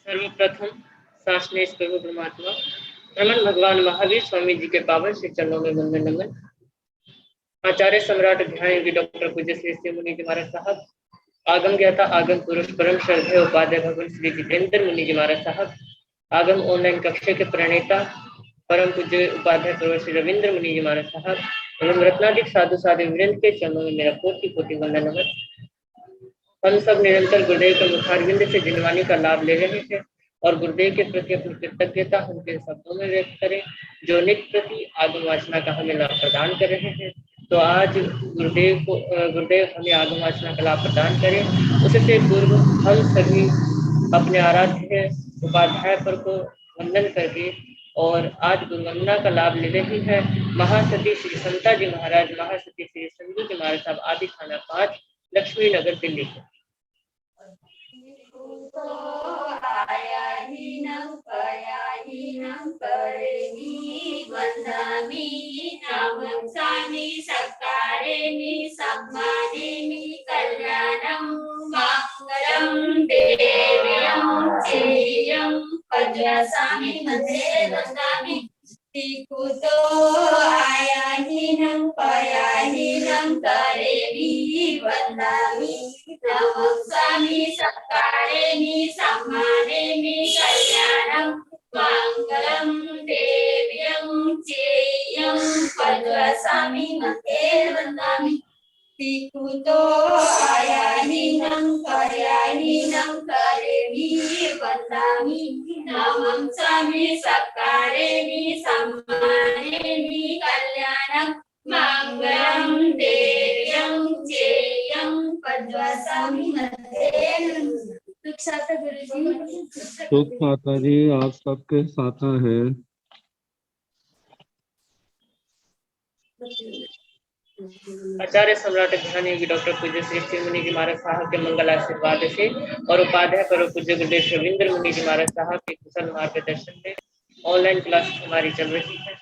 सर्वप्रथम शासनेश प्रभु परमात्मा रमन भगवान महावीर स्वामी जी के पावन श्री चरणों में वंदन नमन। आचार्य सम्राट ध्यान योगी डॉक्टर पूज्य श्री श्री मुनि जी महाराज साहब, आगम ज्ञाता आगम पुरुष परम श्रद्धेय उपाध्याय भगवान श्री जितेंद्र मुनि जी महाराज साहब, आगम ऑनलाइन कक्षा के प्रणेता परम पूज्य उपाध्याय प्रवर श्री रविंद्र मुनि जी महाराज साहब एवं रत्नाधिक साधु साधु वृंद के चरणों में मेरा कोटि कोटि वंदन नमन। हम सब निरंतर गुरुदेव के मुखारविंद से जिनवाणी का लाभ ले रहे हैं और गुरुदेव के प्रति अपनी कृतज्ञता उनके शब्दों में व्यक्त करें जो नित्य प्रति आगम वासना का हमें लाभ प्रदान कर रहे हैं। तो आज गुरुदेव हमें आगम वासना का लाभ प्रदान करें। उससे पूर्व हम सभी अपने आराध्य उपाध्याय पर को वंदन करके और आज गुरुवंदना का लाभ ले रही है महासती श्री संता जी महाराज, महासती श्री संजू जी महाराज साहब, आदि थाना 5, लक्ष्मी नगर, दिल्ली से। Tikuto ayahinam payahinam tarevi vandami namaksami sakareni sammanemi kalyanam mangalam devyam cheyam padvasami mate vandami Tikuto ayahinam payahinam tarevi vandami namam sami sakareni sammaneni kalyanam mangalam devyam cheyam padvasami mate। सुख माता जी आप सबके साथ है। आचार्य सम्राट ध्यान योगी डॉक्टर पूज्य श्री श्री मुनि जी महाराज साहब के मंगल आशीर्वाद से और उपाध्याय परम पूज्य गुरुदेव रविंद्र मुनि जी महाराज साहब के कुशल मार्गदर्शन में ऑनलाइन क्लास हमारी चल रही है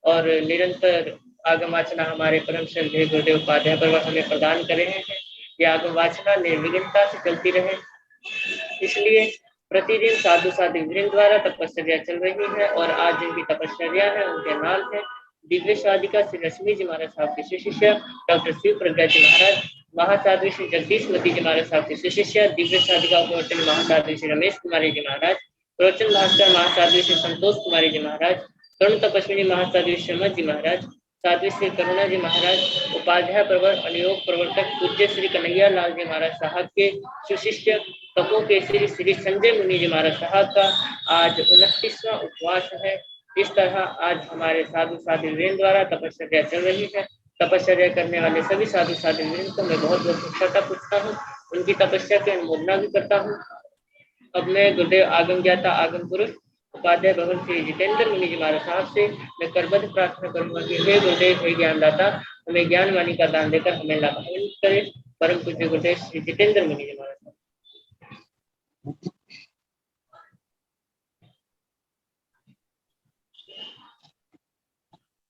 और निरंतर आगम वाचना हमारे परम श्रद्धेय गुरुदेव उपाध्याय पर हमें प्रदान कर रहे हैं। ये आगम वाचना निर्विघ्नता से चलती रहे, इसलिए प्रतिदिन साधु साधु वृंद द्वारा तपस्या चल रही है और आज जिनकी तपस्या है उनके नाम है दिव्य साधिका श्री रश्मि जी महाराज साहब के शिष्य डॉक्टर शिव प्रज्ञा जी महाराज, महासाध्वी श्री जगदीश मती जी महाराज साहब के शिष्य दिव्य साधिका प्रवचन महासाध्वी श्री रमेश कुमारी जी महाराज, प्रवचन भास्कर महासाध्वी श्री संतोष कुमारी जी महाराज, तरुण तपस्विनी महासाध्वी शर्मा जी महाराज, साध्वी श्री करुणा जी महाराज, उपाध्याय प्रवर अनुयोग प्रवर्तक पूज्य श्री कन्हैया लाल जी महाराज साहब के सुशिष्य तपो के श्री संजय मुनि जी महाराज साहब का आज 29वां उपवास है। इस तरह आज हमारे साधु साधु वृंद द्वारा तपस्या चल रही है। तपस्या करने वाले सभी साधु साधु वृंद को मैं बहुत बहुत कुशलता पूछता हूँ, उनकी तपस्या की अनुमोदना भी करता हूँ। अब मैं गुरुदेव आगम ज्ञाता आगम पुरुष उपाध्याय भगवान श्री जितेंद्र मुनि जी महाराज साहब से मैं करबद्ध प्रार्थना करूंगा कि हे गुरुदेव, हे ज्ञानदाता, हमें ज्ञान वाणी का दान देकर हमें लाभान्वित करे। परम पूज्य गुरुदेव श्री जितेंद्र मुनि जी महाराज साहब।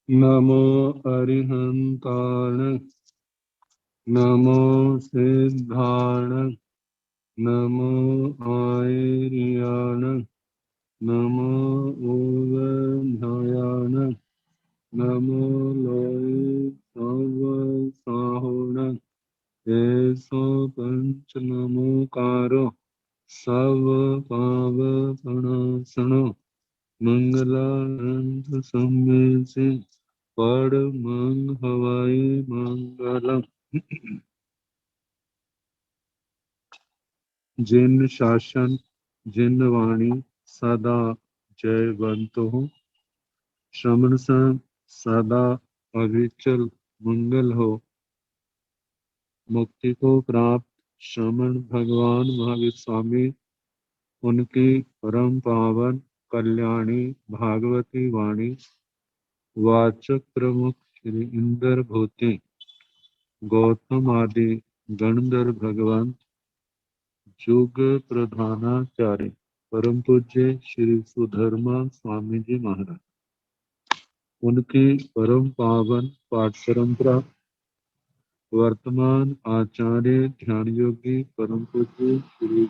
नमो अरिहंताण, नमो सिद्धाण, नमो आयर्याण, नमो ओवध्यायाण, नमो लोय साहोण, ऐसो पंच नमोकारो सब पाव प्रणासनो मंगलानंद सम्मेल से पढ़ मंग हवाई मंगलम। जिन शासन जिन वाणी सदा जयवंत हो, श्रवण सदा अविचल मंगल हो। मुक्ति को प्राप्त श्रमण भगवान महावीर स्वामी, उनकी परम पावन कल्याणी भागवती वाणी वाचक प्रमुख श्री इंद्र भूति गौतम आदि गणधर भगवान युग प्रधानाचार्य परम पूज्य श्री सुधर्मा स्वामी जी महाराज, उनकी परम पावन पाठ परंपरा वर्तमान आचार्य ध्यान योगी परम पूज्य श्री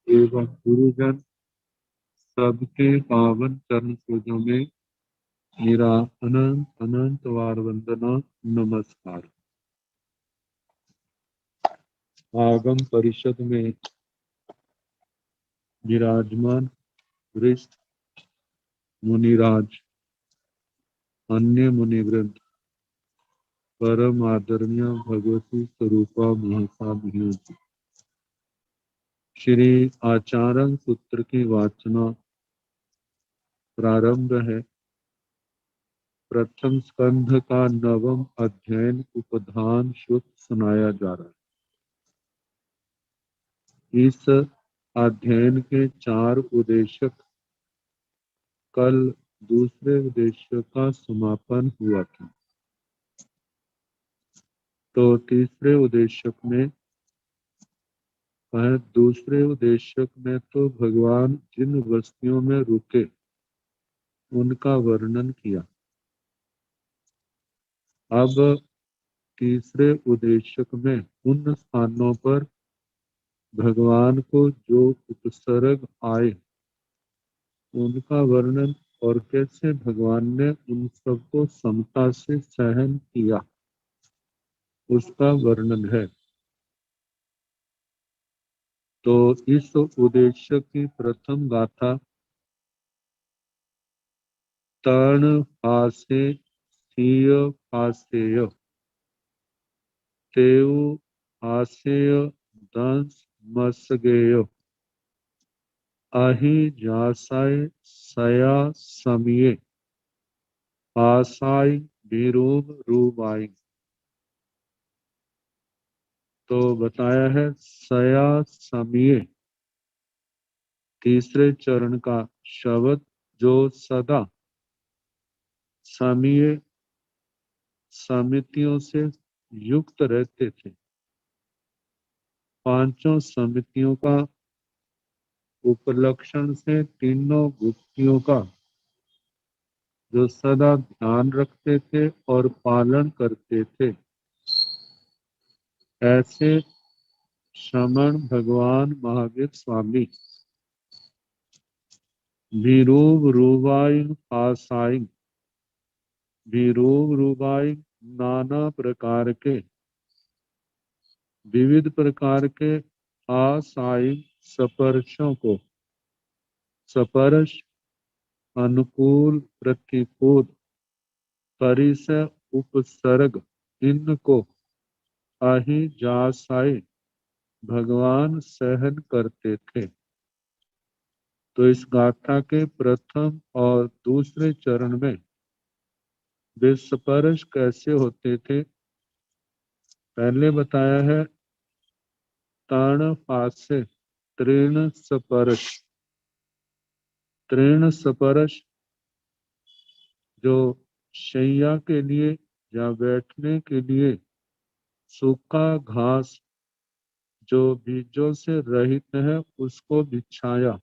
एवं गुरुजन सबके पावन चरण पूजों में मेरा अनंत अनंत बार वंदना नमस्कार। आगम परिषद में विराजमान वरिष्ठ मुनिराज, अन्य मुनिवृंद, परम आदरणीय भगवती स्वरूपा महासाभियों, श्री आचार्य सूत्र की वाचना प्रारंभ है। प्रथम स्कंध का 9वां अध्ययन उपधान सूत्र सुनाया जा रहा है। इस अध्ययन के 4 उद्देश्य, कल दूसरे उद्देश्य का समापन हुआ था। तो तीसरे उद्देश्य में दूसरे उद्देश्य में तो भगवान जिन वस्तुओं में रुके उनका वर्णन किया। अब तीसरे उद्देश्य में उन स्थानों पर भगवान को जो उपसर्ग आए उनका वर्णन और कैसे भगवान ने उन सबको समता से सहन किया उसका वर्णन है। तो इस उद्देश्य की प्रथम गाथा तर्ण फासे सीय फासेय तेव हासेय दंस मसगेय अहि जासाय सया समिये आसाई विरूप रूबाई। तो बताया है सया समिये तीसरे चरण का शब्द, जो सदा समिये समितियों से युक्त रहते थे। 5 समितियों का उपलक्षण से तीनों गुप्तियों का जो सदा ध्यान रखते थे और पालन करते थे, ऐसे श्रमण भगवान महावीर स्वामी विरूप रूबाई आसाई, विरूप रूबाई नाना प्रकार के विविध प्रकार के आसाई स्पर्शों को, स्पर्श अनुकूल प्रतिकूल परिसर उपसर्ग इनको अहि जासाई भगवान सहन करते थे। तो इस गाथा के प्रथम और दूसरे चरण में वे स्पर्श कैसे होते थे पहले बताया है। तर्ण फासे तृण स्पर्श, तृण स्पर्श जो शैया के लिए या बैठने के लिए सूखा घास जो बीजों से रहित है उसको बिछाया,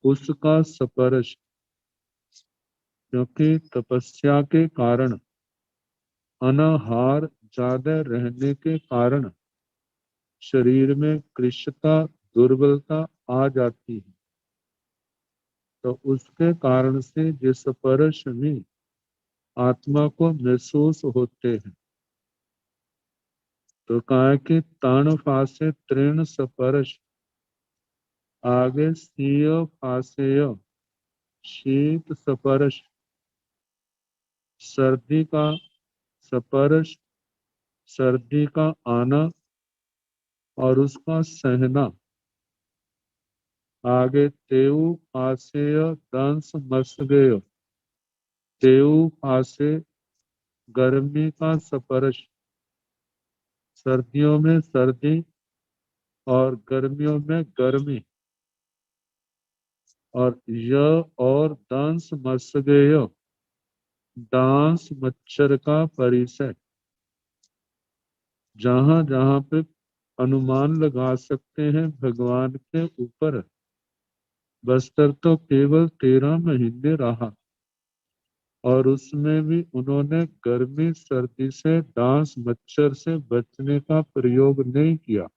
उसका स्पर्श, क्योंकि तपस्या के कारण अनाहार ज्यादा रहने के कारण शरीर में कृशता दुर्बलता आ जाती है। तो उसके कारण से जिस स्पर्श में आत्मा को महसूस होते हैं, तो कहा कि ताण फासे तृण स्पर्श, आगे सीय फासेय शीत स्पर्श, सर्दी का स्पर्श, सर्दी का आना और उसका सहना। आगे तेऊ फासेय दंस मसगेय, तेऊ फासे गर्मी का स्पर्श, सर्दियों में सर्दी और गर्मियों में गर्मी, और यह और दंस मसगेय डांस मच्छर का परिसर। जहां जहां पे अनुमान लगा सकते हैं भगवान के ऊपर बस्तर तो केवल 13 महीने रहा और उसमें भी उन्होंने गर्मी सर्दी से डांस मच्छर से बचने का प्रयोग नहीं किया।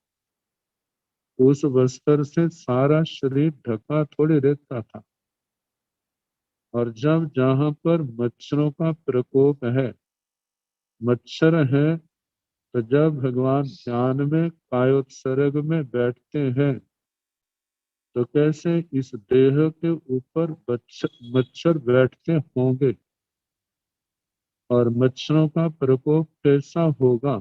उस वस्त्र से सारा शरीर ढका थोड़ी रहता था। और जब जहां पर मच्छरों का प्रकोप है, मच्छर है, तो जब भगवान ध्यान में कायोत्सर्ग में बैठते हैं तो कैसे इस देह के ऊपर मच्छर बैठते होंगे और मच्छरों का प्रकोप कैसा होगा।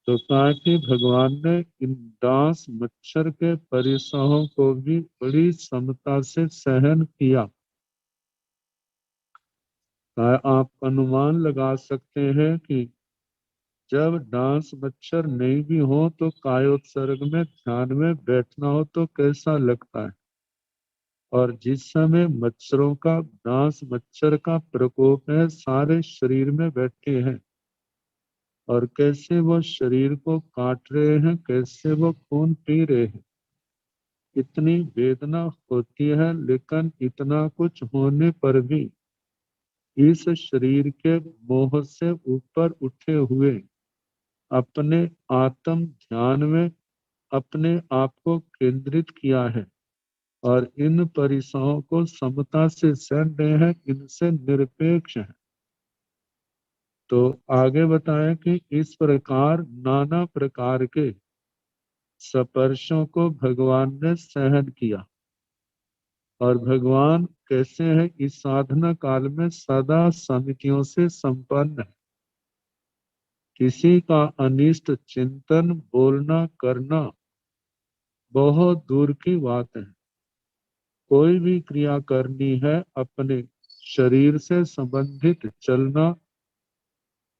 तो ताकि भगवान ने इन डांस मच्छर के परिसरों को भी बड़ी समता से सहन किया। आप अनुमान लगा सकते हैं कि जब डांस मच्छर नहीं भी हो तो कायोत्सर्ग में ध्यान में बैठना हो तो कैसा लगता है। और जिस समय मच्छरों का डांस मच्छर का प्रकोप है, सारे शरीर में बैठे हैं और कैसे वो शरीर को काट रहे हैं, कैसे वो खून पी रहे हैं। इतनी वेदना होती है, लेकिन इतना कुछ होने पर भी इस शरीर के मोह से ऊपर उठे हुए अपने आत्म ध्यान में अपने आप को केंद्रित किया है और इन परिसरों को समता से सहन रहे हैं, इनसे निरपेक्ष है। तो आगे बताएं कि इस प्रकार नाना प्रकार के स्पर्शों को भगवान ने सहन किया। और भगवान कैसे हैं, इस साधना काल में सदा समितियों से संपन्न है। किसी का अनिष्ट चिंतन बोलना करना बहुत दूर की बात है। कोई भी क्रिया करनी है, अपने शरीर से संबंधित चलना,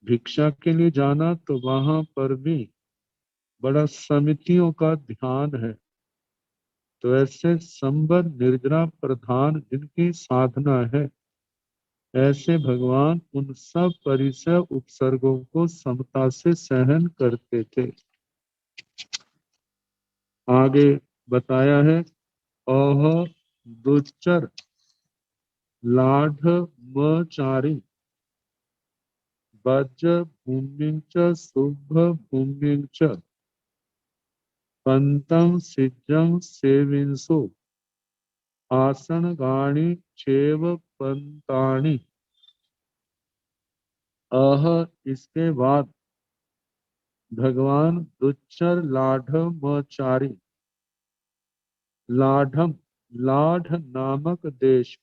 भिक्षा के लिए जाना, तो वहां पर भी बड़ा समितियों का ध्यान है। तो ऐसे संबर निर्जरा प्रधान जिनकी साधना है, ऐसे भगवान उन सब परिसर उपसर्गों को समता से सहन करते थे। आगे बताया है, ओह दुच्चर लाढ़मचारी वज्र भूमिं च शुभ भूमिं च पंतं सिज्जं सेविंसु आसन गाणी चेव पंताणी। अह इसके बाद भगवान दुच्चर लाढ़मचारी, लाढ़म लाढ़ नामक देश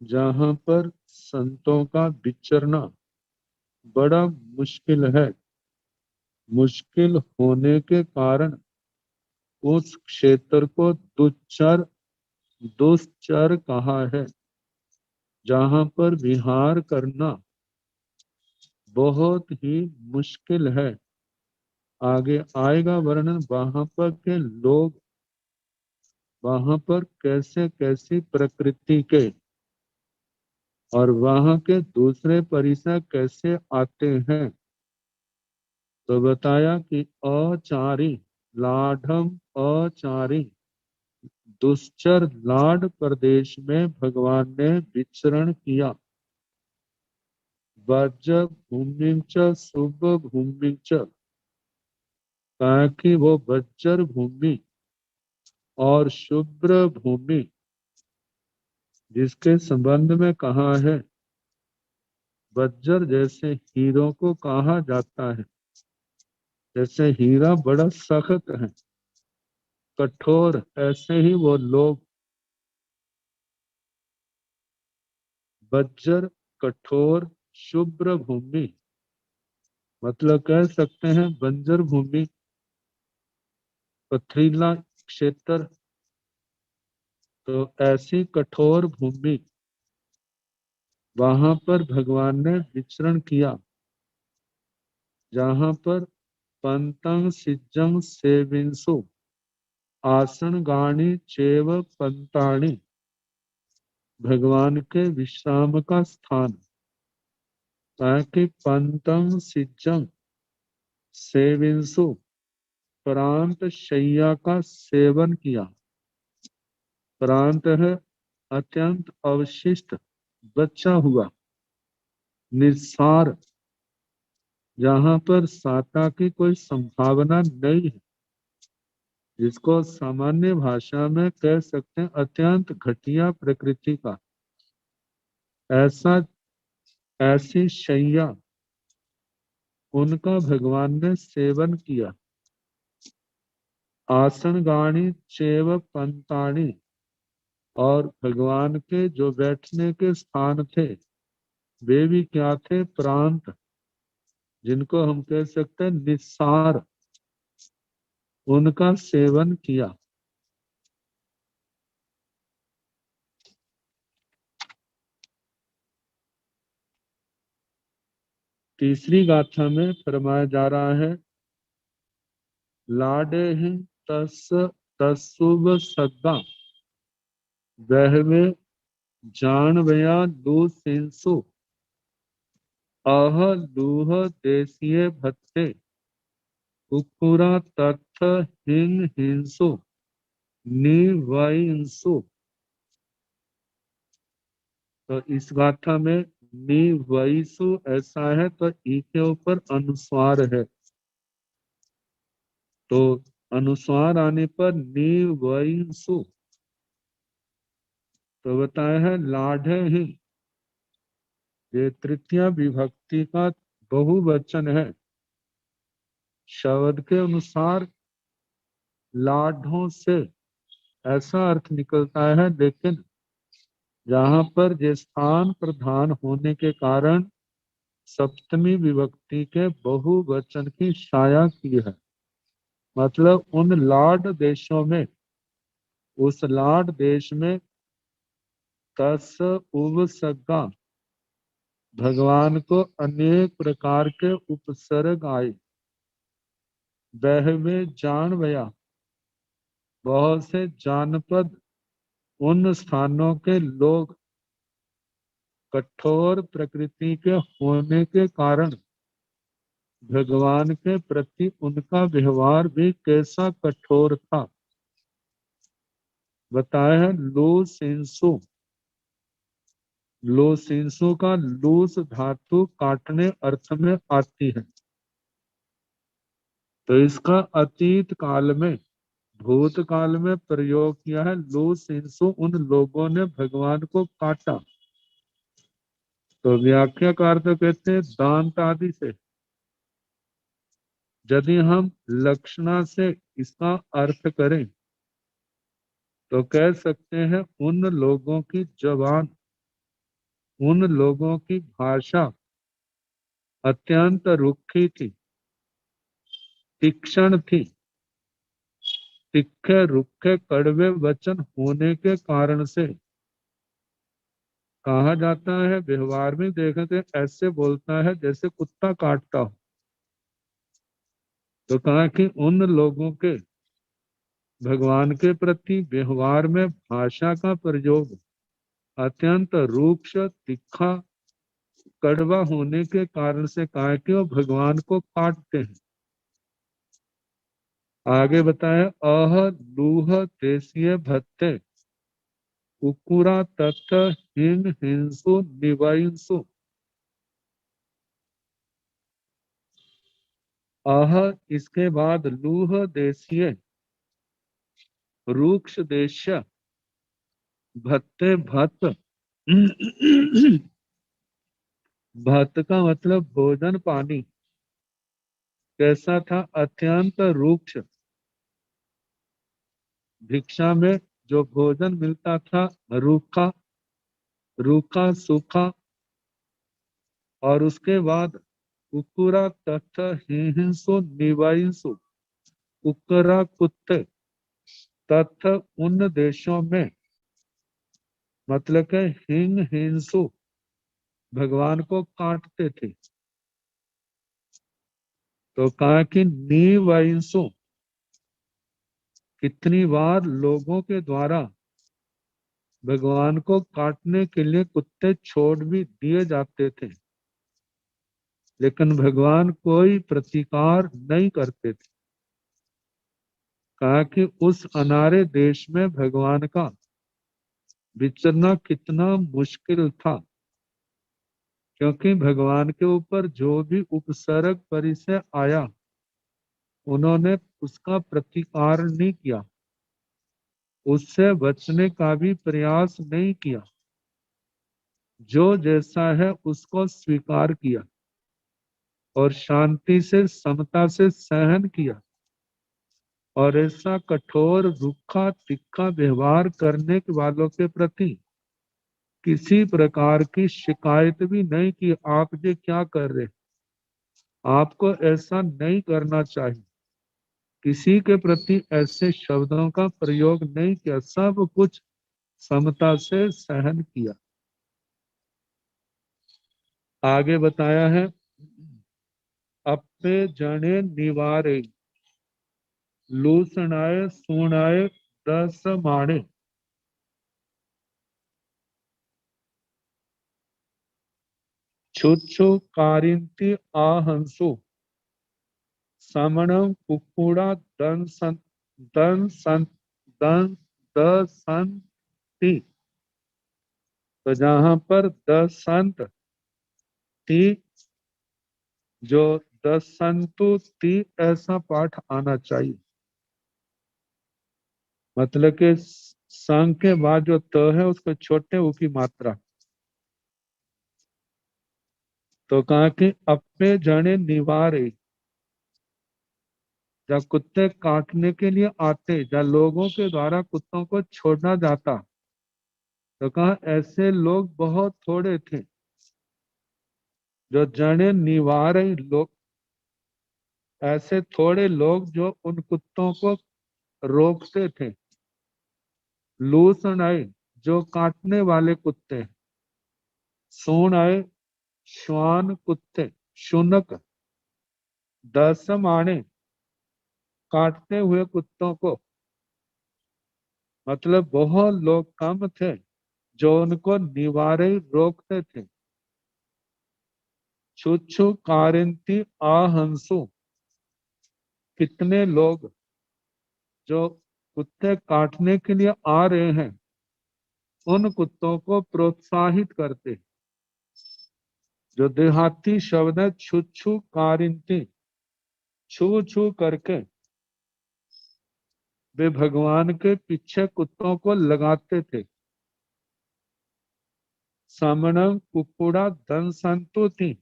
जहां पर संतों का विचरना बड़ा मुश्किल है, मुश्किल होने के कारण उस क्षेत्र को दुश्चर कहा है, जहां पर विहार करना बहुत ही मुश्किल है। आगे आएगा वर्णन, वहां पर के लोग वहां पर कैसे कैसी प्रकृति के और वहां के दूसरे परिसर कैसे आते हैं। तो बताया कि अचारी लाढ़म अचारी दुश्चर लाढ़ प्रदेश में भगवान ने विचरण किया। वज्र भूमि च शुभ भूमि च, ताकि वो वज्र भूमि और शुभ्र भूमि जिसके संबंध में कहा है, वज्र जैसे हीरों को कहा जाता है, जैसे हीरा बड़ा सख्त है कठोर, ऐसे ही वो लोग वज्र कठोर शुभ्र भूमि, मतलब कह सकते हैं बंजर भूमि, पथरीला क्षेत्र। तो ऐसी कठोर भूमि वहां पर भगवान ने विचरण किया, जहां पर पंतं सिज्जं सेविंसु आसन गाणी चेव पंताणी, भगवान के विश्राम का स्थान, ताकि पंतं सिज्जं सेविंसु प्रांत शैया का सेवन किया। प्रांत है अत्यंत अवशिष्ट, बचा हुआ, निस्सार, जहां पर साता की कोई संभावना नहीं है, जिसको सामान्य भाषा में कह सकते हैं अत्यंत घटिया प्रकृति का, ऐसी शैया उनका भगवान ने सेवन किया। आसन गाणी चेव पंताणी, और भगवान के जो बैठने के स्थान थे वे भी क्या थे? प्रांत, जिनको हम कह सकते हैं निस्सार, उनका सेवन किया। तीसरी गाथा में फरमाया जा रहा है, लाडे ही तस्सुब सद्दा वहवे जान बया लू सिंसु अह लूह देसिये भत्ते कुकुरा तथ हिंग हिंसु निवयंसु। तो इस गाथा में निवयसु ऐसा है तो ई के ऊपर अनुस्वार है, तो अनुस्वार आने पर निवयंसु। तो बताया है लाढ़े ही, ये तृतीय विभक्ति का बहुवचन है। शब्द के अनुसार लाढ़ों से ऐसा अर्थ निकलता है, लेकिन जहां पर ये स्थान प्रधान होने के कारण सप्तमी विभक्ति के बहुवचन की छाया की है। मतलब उन लाड देशों में, उस लाड देश में तस उपसर्गा, भगवान को अनेक प्रकार के उपसर्ग आए। वह में जान भया, बहुत से जानपद उन स्थानों के लोग कठोर प्रकृति के होने के कारण भगवान के प्रति उनका व्यवहार भी कैसा कठोर था। बताया है लूसिंसु, लूसिंसु का लूस धातु काटने अर्थ में आती है। तो इसका अतीत काल में, भूतकाल में प्रयोग किया है। लूसिंसु, उन लोगों ने भगवान को काटा। तो व्याख्याकार तो कहते हैं दांत आदि से। यदि हम लक्षणा से इसका अर्थ करें तो कह सकते हैं उन लोगों की जबान, उन लोगों की भाषा अत्यंत रुखी थी, तीक्ष्ण थी। तीखे रुखे कड़वे वचन होने के कारण से कहा जाता है, व्यवहार में देखते ऐसे बोलता है जैसे कुत्ता काटता हो। तो कहा कि उन लोगों के भगवान के प्रति व्यवहार में भाषा का प्रयोग अत्यंत रूक्ष, तीखा, कड़वा होने के कारण से कहा कि वो भगवान को काटते हैं। आगे बताया अह लूह देशीय भत्ते कुकुरा तथ हिंग हिंसु निवाइंसु। अह, इसके बाद लूह देशीय, रूक्ष देश, भत्ते भत्त। भत्त का मतलब भोजन पानी। कैसा था? अत्यंत रूक्ष। भिक्षा में जो भोजन मिलता था रूखा, रूखा सूखा। और उसके बाद कुकुरा तथ हिंसु निवाइंसु, कुकरा कुत्ते। तथ उन देशों में, मतलब के हिंग हिंसु भगवान को काटते थे। तो कहा कि निवाइंसु, कितनी बार लोगों के द्वारा भगवान को काटने के लिए कुत्ते छोड़ भी दिए जाते थे, लेकिन भगवान कोई प्रतिकार नहीं करते थे। कहा कि उस अनारे देश में भगवान का विचरना कितना मुश्किल था, क्योंकि भगवान के ऊपर जो भी उपसर्ग परिचय आया उन्होंने उसका प्रतिकार नहीं किया, उससे बचने का भी प्रयास नहीं किया, जो जैसा है उसको स्वीकार किया और शांति से समता से सहन किया, और ऐसा कठोर रूखा तीखा व्यवहार करने वालों के प्रति किसी प्रकार की शिकायत भी नहीं कि आप ये क्या कर रहे, आपको ऐसा नहीं करना चाहिए, किसी के प्रति ऐसे शब्दों का प्रयोग नहीं किया, सब कुछ समता से सहन किया। आगे बताया है, अपे जने निवारे लूसनाए सुनाए दस माणे, छुच्छु कारिंती आहंसु, समणम कुकुड़ा दन सन दन सन दन द संति। तो जहां पर द संत ती, जो द संतु ती ऐसा पाठ आना चाहिए, मतलब कि संग के बाद जो त है उसको छोटे ऊ की मात्रा। तो कहा कि अपने जने निवारे, जब कुत्ते काटने के लिए आते, जब लोगों के द्वारा कुत्तों को छोड़ना जाता, तो कहा ऐसे लोग बहुत थोड़े थे, जो जने निवारे लोग, ऐसे थोड़े लोग जो उन कुत्तों को रोकते थे। लूसन आए, जो काटने वाले कुत्ते, सून आए श्वान कुत्ते, शुनक, दसम आने काटते हुए कुत्तों को, मतलब बहुत लोग कम थे जो उनको निवारे रोकते थे। छुच्छु कारिंती आहंसु, कितने लोग जो कुत्ते काटने के लिए आ रहे हैं उन कुत्तों को प्रोत्साहित करते। जो देहाती शब्द है छुच्छु कारिंती, छू छू करके वे भगवान के पीछे कुत्तों को लगाते थे। समणम कुकुड़ा धन संतु थी,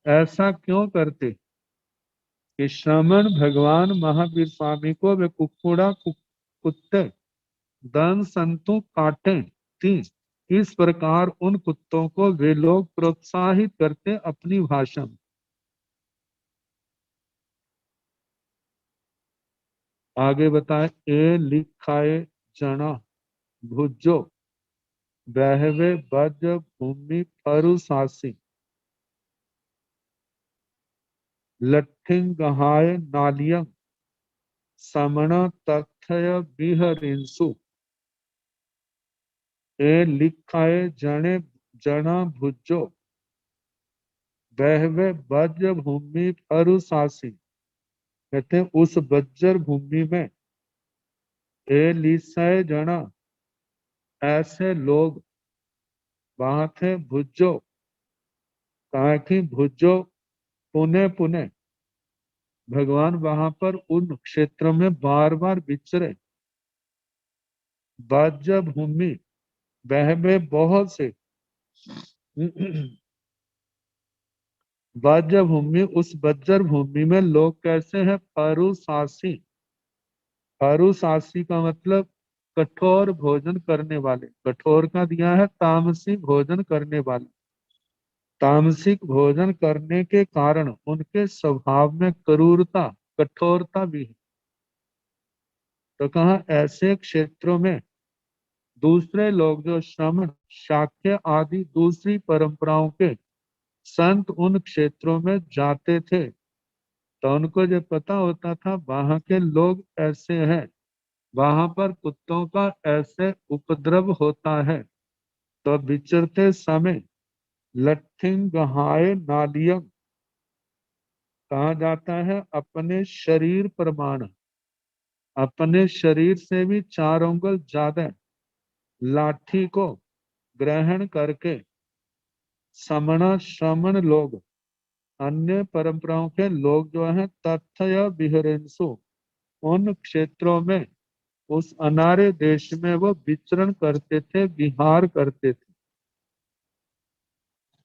ऐसा क्यों करते कि श्रमण भगवान महावीर स्वामी को वे कुकुड़ा कुत्ते धन संतु काटे थी। इस प्रकार उन कुत्तों को वे लोग प्रोत्साहित करते अपनी भाषा में। आगे बताए, ए लिखाए जना भुजो बहवे बज भूमि फरुसासी, लट्ठिंग गहाय नालियं समण तथय बिहरिंसु। ए लिखाए जने जना भुजो बहवे बज भूमि फरुसासी, कहते उस बज्जर भूमि में ए लिसाए जना, ऐसे लोग वहां थे। भुजो, कहा कि भुजो पुने पुने, भगवान वहां पर उन क्षेत्रों में बार बार विचरे। बज्र भूमि, बहवे बहुत से, बज्र भूमि, उस बज्र भूमि में लोग कैसे हैं? परुसासी, परुसासी का मतलब कठोर भोजन करने वाले, कठोर का दिया है तामसिक भोजन करने वाले। तामसिक भोजन करने के कारण उनके स्वभाव में क्रूरता कठोरता भी है। तो कहा ऐसे क्षेत्रों में दूसरे लोग जो श्रमण शाक्य आदि दूसरी परंपराओं के संत उन क्षेत्रों में जाते थे, तो उनको जब पता होता था वहां के लोग ऐसे हैं, वहां पर कुत्तों का ऐसे उपद्रव होता है, तो विचरते समय लट्ठिंग गहाय नालियम, कहा जाता है अपने शरीर प्रमाण, अपने शरीर से भी 4 उंगल ज्यादा लाठी को ग्रहण करके समणा श्रमण लोग, अन्य परंपराओं के लोग जो हैं तथ्य विहरेंसु, उन क्षेत्रों में, उस अनारे देश में वो विचरण करते थे, विहार करते थे।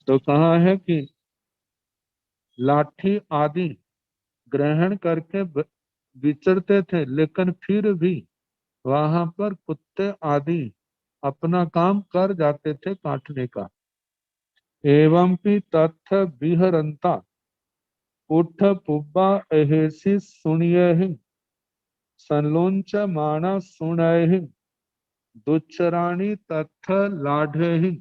तो कहा है कि लाठी आदि ग्रहण करके विचरते थे, लेकिन फिर भी वहां पर कुत्ते आदि अपना काम कर जाते थे काटने का। एवं भी तथ विहरंता उठ पुब्बा अहेसी सुनियहि संलोंच माना सुनयहि दुच्चराणि तथ लाढ़हि।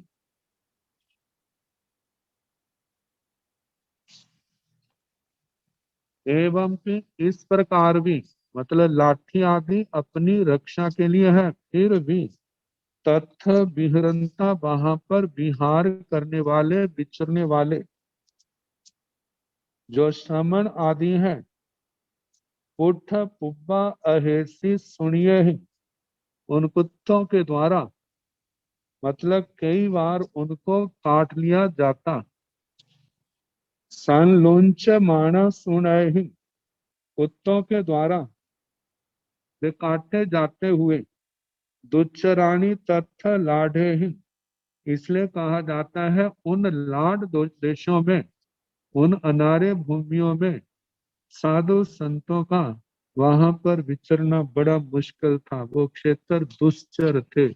एवं कि इस प्रकार भी, मतलब लाठी आदि अपनी रक्षा के लिए है, फिर भी तथ विहरंता वहां पर विहार करने वाले, विचरने वाले जो श्रमण आदि हैं, उठ पुब्बा अहेसी सुनिए ही, उन कुत्तों के द्वारा, मतलब कई बार उनको काट लिया जाता। सन लोंच माना सुनय ही, कुत्तों के द्वारा वे काटे जाते हुए। दुच्चराणी तथा लाढ़े ही, इसलिए कहा जाता है उन लाड देशों में, उन अनारे भूमियों में साधु संतों का वहां पर विचरना बड़ा मुश्किल था। वो क्षेत्र दुश्चर थे।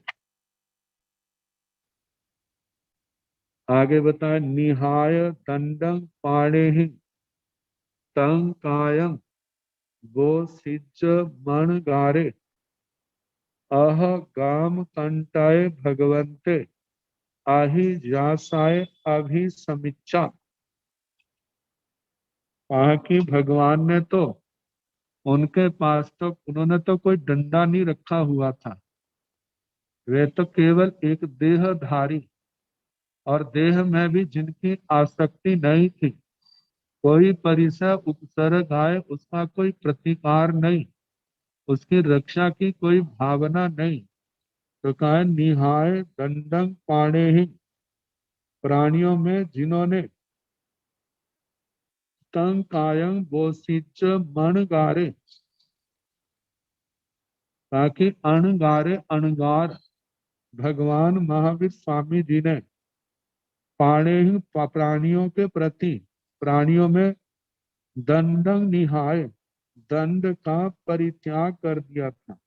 आगे बताए, निहाय दंडं पाणे तंग कायं वो सिज मन गारे अह गाम कंटाय भगवंते आहि जासाय अभि समीक्षा। कहा कि भगवान ने तो, उनके पास तो, उन्होंने तो कोई डंडा नहीं रखा हुआ था। वे तो केवल एक देहधारी, और देह में भी जिनकी आसक्ति नहीं थी, कोई परिसर उपसर्ग आए उसका कोई प्रतिकार नहीं, उसकी रक्षा की कोई भावना नहीं। तो कहा निहाय दंडं पाणे ही, प्राणियों में जिन्होंने तंग कायं बोसिच मन गारे, ताकि अणगारे अणगार, भगवान महावीर स्वामी जी ने पाणे ही प्राणियों के प्रति, प्राणियों में दंडं निहाय, दंड का परित्याग कर दिया था।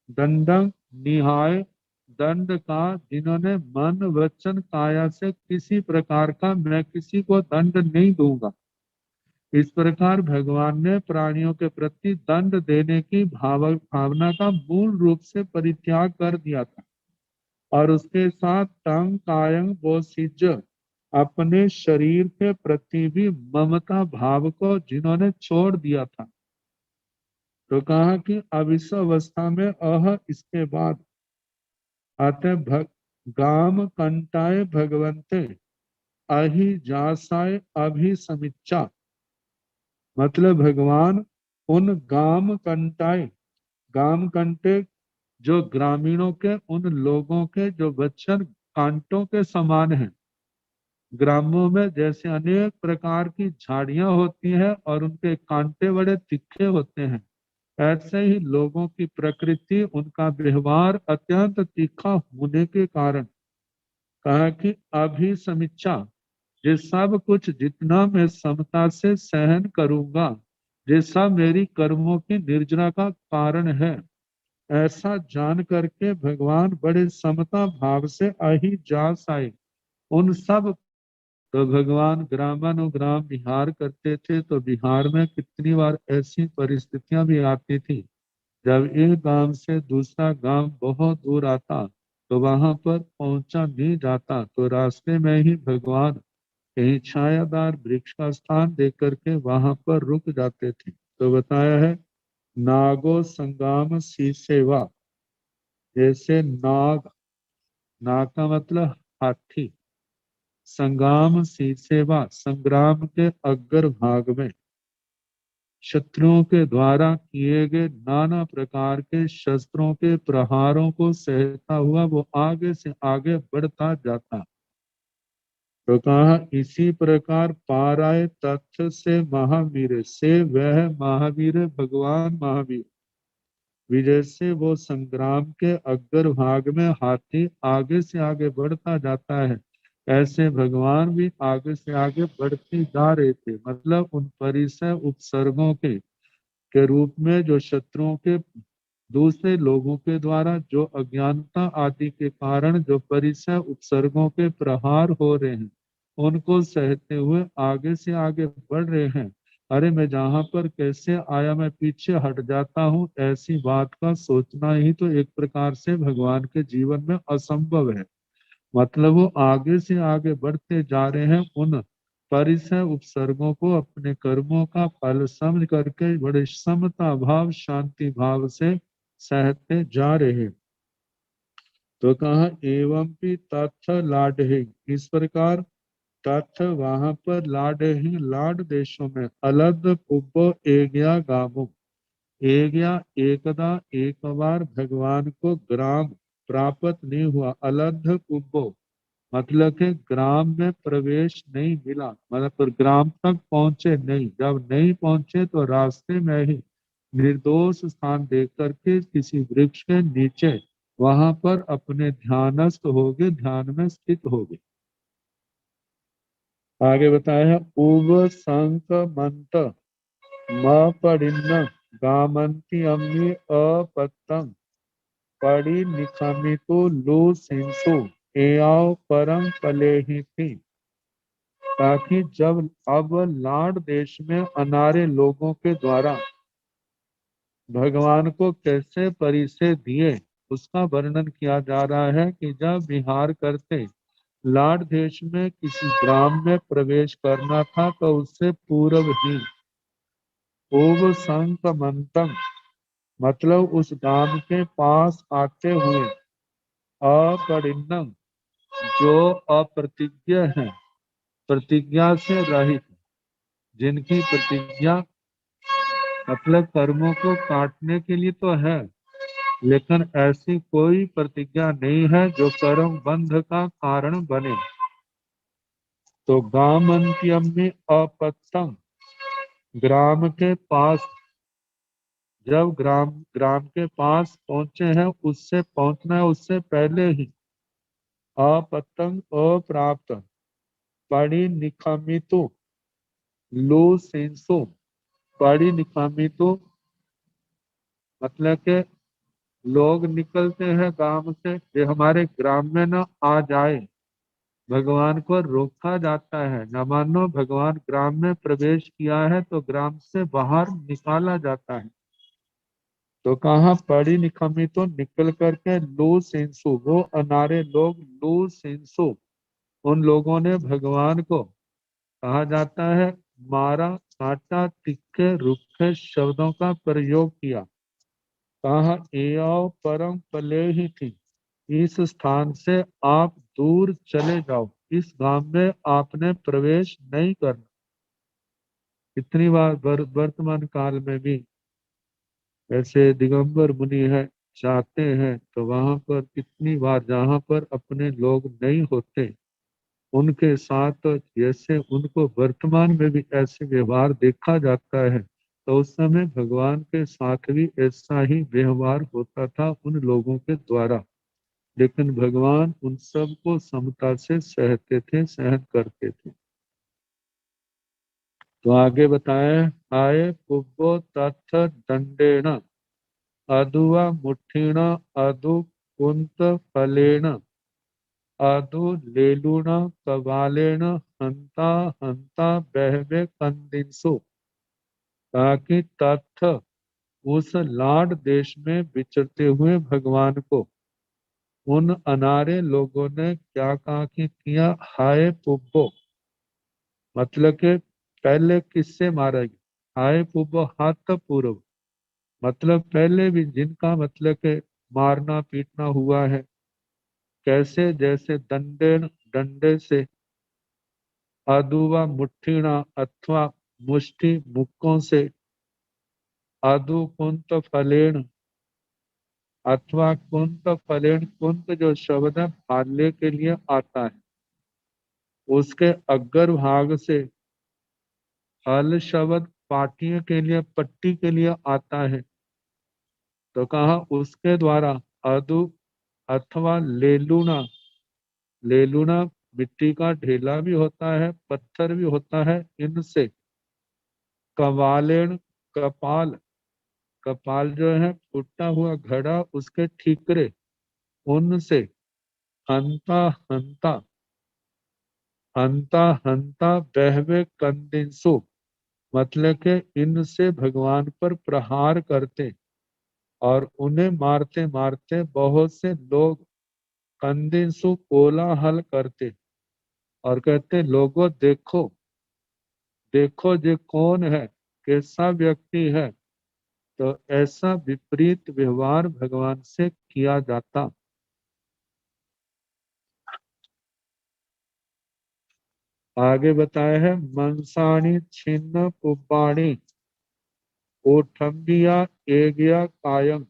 दंडं निहाय, दंड का, जिन्होंने मन वचन काया से किसी प्रकार का मैं किसी को दंड नहीं दूंगा, इस प्रकार भगवान ने प्राणियों के प्रति दंड देने की भावना का मूल रूप से परित्याग कर दिया था। और उसके साथ तंग कायं वो सिज, अपने शरीर के प्रति भी ममता भाव को जिन्होंने छोड़ दिया था। तो कहा कि अब इस अवस्था में इसके बाद आते गाम कंटाए भगवंते अहि जासाय अभि समीक्षा, मतलब भगवान उन गाम कंटाए, गाम कंटे जो ग्रामीणों के, उन लोगों के जो वचन कांटों के समान हैं। ग्रामों में जैसे अनेक प्रकार की झाड़ियां होती हैं और उनके कांटे बड़े तीखे होते हैं, ऐसे ही लोगों की प्रकृति, उनका व्यवहार अत्यंत तीखा होने के कारण कहा कि अभी समीक्षा, ये सब कुछ जितना मैं समता से सहन करूंगा, ये सब मेरी कर्मों की निर्जरा का कारण है, ऐसा जान करके भगवान बड़े समता भाव से अहि जास आए उन सब। तो भगवान ग्रामानुग्राम विहार करते थे, तो बिहार में कितनी बार ऐसी परिस्थितियां भी आती थी, जब एक गांव से दूसरा गांव बहुत दूर आता, तो वहां पर पहुंचा नहीं जाता, तो रास्ते में ही भगवान कहीं छायादार वृक्ष का स्थान देख करके वहां पर रुक जाते थे। तो बताया है, नागो संगाम सी सेवा, जैसे नाग, नाग का मतलब हाथी, संग्राम सी सेवा, संग्राम के अग्र भाग में शत्रुओं के द्वारा किए गए नाना प्रकार के शस्त्रों के प्रहारों को सहता हुआ वो आगे से आगे बढ़ता जाता। तो कहा इसी प्रकार पाराय तथ्य से महावीर से, वह महावीर भगवान महावीर जैसे वो संग्राम के अग्र भाग में हाथी आगे से आगे बढ़ता जाता है, ऐसे भगवान भी आगे से आगे बढ़ते जा रहे थे। मतलब उन परिसर उपसर्गों के रूप में जो शत्रुओं के, दूसरे लोगों के द्वारा जो अज्ञानता आदि के कारण जो परिसर उपसर्गों के प्रहार हो रहे हैं, उनको सहते हुए आगे से आगे बढ़ रहे हैं। अरे मैं जहां पर कैसे आया मैं पीछे हट जाता हूँ, ऐसी बात का सोचना ही तो एक प्रकार से भगवान के जीवन में असंभव है। मतलब वो आगे से आगे बढ़ते जा रहे हैं, उन परिसर उपसर्गों को अपने कर्मों का फल समझ करके बड़े समता भाव शांति भाव से सहते जा रहे हैं। तो कहा एवं भी तथ लाड है, इस प्रकार तथ वहां पर लाड ही लाड देशों में अलग पुब्बो एगया गामो, एगया एकदा एक बार भगवान को ग्राम प्राप्त नहीं हुआ, अलध पुब्बो मतलब कि ग्राम में प्रवेश नहीं मिला, मतलब पर ग्राम तक पहुंचे नहीं। जब नहीं पहुंचे तो रास्ते में ही निर्दोष स्थान देख करके किसी वृक्ष के नीचे वहां पर अपने ध्यानस्थ हो गए, ध्यान में स्थित हो गए। आगे बताया है उव संक मंत म पड़िन्न गामंती अम्मी अपत्तंग पड़ी निखमितो लो सिंसु एआव परम पले ही थी। ताकि जब अब लाड देश में अनारे लोगों के द्वारा भगवान को कैसे परिचय दिए उसका वर्णन किया जा रहा है कि जब विहार करते लाड देश में किसी ग्राम में प्रवेश करना था तो उससे पूर्व ही ओव संकमंतम मतलब उस गांव के पास आते हुए अपरिणम जो अप्रतिज्ञ है, प्रतिज्ञा से रहित, जिनकी प्रतिज्ञा मतलब कर्मों को काटने के लिए तो है, लेकिन ऐसी कोई प्रतिज्ञा नहीं है जो कर्म बंध का कारण बने। तो गामंत्यम में अपत्तम ग्राम के पास, जब ग्राम ग्राम के पास पहुंचे हैं, उससे पहुंचना है उससे पहले ही अपत्तंग अप्राप्त पड़ी निखमितो लो सेंसो, पड़ी निखमितो मतलब के लोग निकलते हैं गांव से, ये हमारे ग्राम में न आ जाए, भगवान को रोका जाता है। न मानो भगवान ग्राम में प्रवेश किया है तो ग्राम से बाहर निकाला जाता है। तो कहाँ पढ़ी निकमी तो निकल करके लो सेंसु, वो अनारे लोग लो सेंसु, उन लोगों ने भगवान को कहा जाता है मारा काटा तिखे रुखे शब्दों का प्रयोग किया। कहा एओ परम पले ही थी, इस स्थान से आप दूर चले जाओ, इस गांव में आपने प्रवेश नहीं करना। इतनी बार वर्तमान काल में भी ऐसे दिगंबर मुनि है जाते हैं तो वहां पर कितनी बार जहां पर अपने लोग नहीं होते उनके साथ जैसे उनको वर्तमान में भी ऐसे व्यवहार देखा जाता है, तो उस समय भगवान के साथ भी ऐसा ही व्यवहार होता था उन लोगों के द्वारा। लेकिन भगवान उन सब को समता से सहते थे, सहन करते थे। तो आगे बताए आए कुब्बो तथ दंडेन अदुवा मुठ्ठीण अदु कुंत फलेन अदु लेलुण कबालेन हंता हंता बहवे कंदिंसु। ताकि तथ उस लाड देश में विचरते हुए भगवान को उन अनारे लोगों ने क्या कहा कि किया हाय पुब्बो, मतलब के पहले किससे मारा गया, हाय पुब्बो हाथ पूर्व, मतलब पहले भी जिनका मतलब के मारना पीटना हुआ है, कैसे जैसे दंडे डंडे से, अदुवा मुठ्ठीणा अथवा मुष्टि मुक्कों से, अदु कुंत फलेण अथवा कुंत फलेण, कुंत जो शब्द है भाले के लिए आता है, उसके अग्र भाग से हल शब्द पाटियों के लिए, पट्टी के लिए आता है। तो कहा उसके द्वारा अदु अथवा लेलुना, लेलुना मिट्टी का ढेला भी होता है, पत्थर भी होता है, इनसे कवालेण, कपाल, कपाल जो है फूटा हुआ घड़ा, उसके ठीकरे, उनसे हंता हंता, हंता हंता बहवे कंदिंसु, मतलब के इनसे भगवान पर प्रहार करते और उन्हें मारते मारते बहुत से लोग कंदिंसु कोलाहल करते और कहते लोगों देखो, देखो ये कौन है, कैसा व्यक्ति है। तो ऐसा विपरीत व्यवहार भगवान से किया जाता। आगे बताया है मनसाणी छिन्न पुब्बाणी ओठंबिया एगिया कायम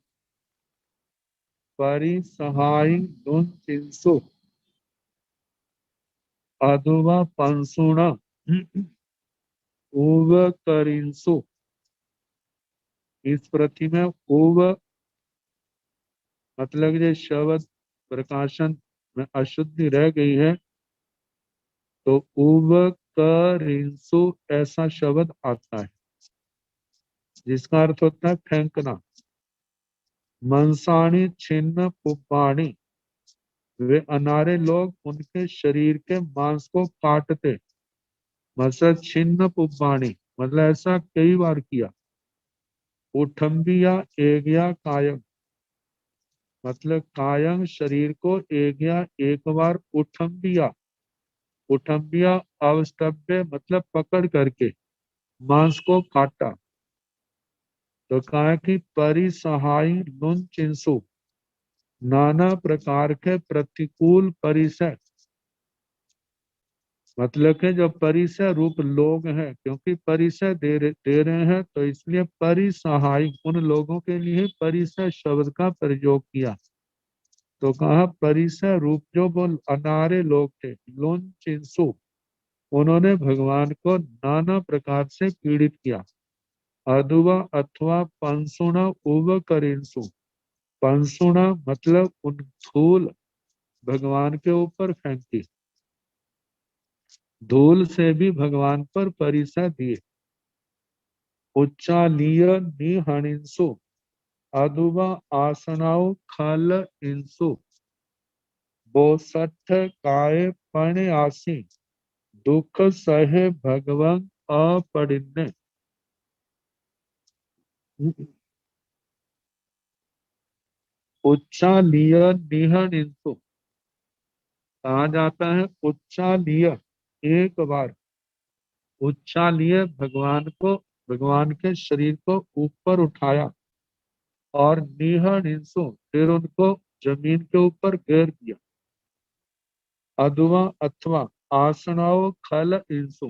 परिसहाई नुन चिंसु अधुवा पंसुणा उव करिंसु। इस प्रति में उव मतलब ये शब्द प्रकाशन में अशुद्धि रह गई है, तो उव करिंसु ऐसा शब्द आता है जिसका अर्थ होता है फेंकना। मनसाणी छिन्न पुब्बाणी, वे अनारे लोग उनके शरीर के मांस को काटते। मतलब छिन्न पुब्बाणी मतलब ऐसा कई बार किया। उठंबिया एगिया कायम मतलब कायम शरीर को एगिया एक बार, उठंबिया, उठंबिया अवस्टभ्य मतलब पकड़ करके मांस को काटा। तो कहा कि परिसहाई नुन चिंसु, नाना प्रकार के प्रतिकूल परिसर, मतलब के जो परिसर रूप लोग हैं, क्योंकि परिसर दे रहे हैं तो इसलिए परिसहाय, उन लोगों के लिए परिसर शब्द का प्रयोग किया। तो कहा परिसर रूप जो वो अनारे लोग थे, लोन चिंसु, उन्होंने भगवान को नाना प्रकार से पीड़ित किया। अधुवा अथवा पंसुणा उव करिंसु, पंसुणा मतलब उन धूल भगवान के ऊपर फेंकी, धूल से भी भगवान पर परिसर दिए। उच्चालीय निहणिंसु अधुवा आसनाओ खल इंसु बोसठ काय पण आसी दुख सहे भगवं अपड़िन्ने। उच्चालीय निहणिंसु कहा जाता है उच्चालीय, एक बार उच्चालीय भगवान को, भगवान के शरीर को ऊपर उठाया और निहणिंसु फिर उनको जमीन के ऊपर गिर दिया। अधुवा अथवा आसनाओ खल इंसु,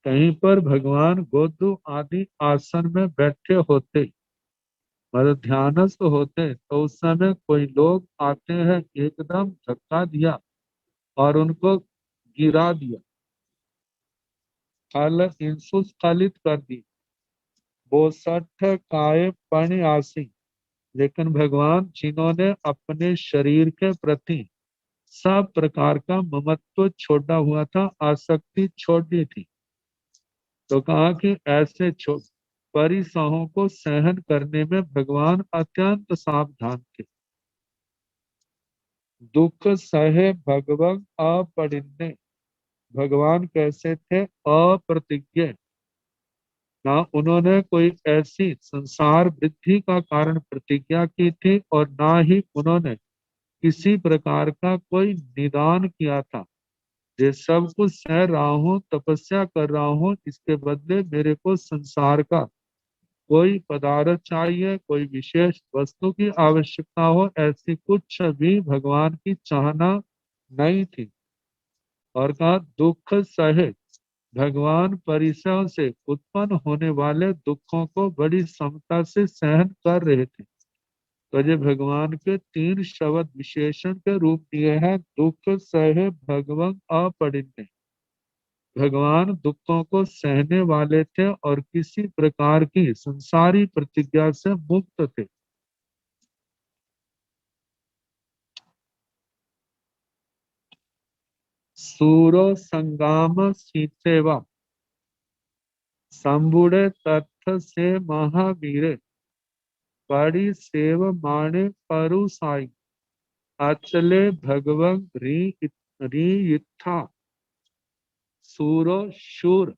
कहीं पर भगवान गोदु आदि आसन में बैठे होते, मतलब ध्यानस्थ होते, तो उस समय कोई लोग आते हैं, एकदम धक्का दिया और उनको गिरा दिया, खल इंसु स्खलित कर दी। वो सठ काय पण आसी, लेकिन भगवान जिन्होंने अपने शरीर के प्रति सब प्रकार का ममत्व छोड़ा हुआ था, आसक्ति छोड़ दी थी, तो कहा कि ऐसे परिसहों को सहन करने में भगवान अत्यंत सावधान थे। दुख सहे भगवं अपरिन्ने, भगवान कैसे थे, अप्रतिज्ञ, ना उन्होंने कोई ऐसी संसार वृद्धि का कारण प्रतिज्ञा की थी और ना ही उन्होंने किसी प्रकार का कोई निदान किया था। ये सब कुछ सह रहा हूँ, तपस्या कर रहा हूँ, इसके बदले मेरे को संसार का कोई पदार्थ चाहिए, कोई विशेष वस्तु की आवश्यकता हो, ऐसी कुछ भी भगवान की चाहना नहीं थी। और कहा दुख सहे, भगवान परिसर से उत्पन्न होने वाले दुखों को बड़ी समता से सहन कर रहे थे। तो ये भगवान के 3 शब्द विशेषण के रूप दिए हैं। दुख सहे भगवं अपरिण्य, भगवान दुखों को सहने वाले थे और किसी प्रकार की संसारी प्रतिज्ञा से मुक्त थे। सूरो संगाम सीतेवा संबुड़े तत्थ से महावीरे पड़ी सेव माणे परुसाई अचले भगवं री इत्था। सूरो शूर,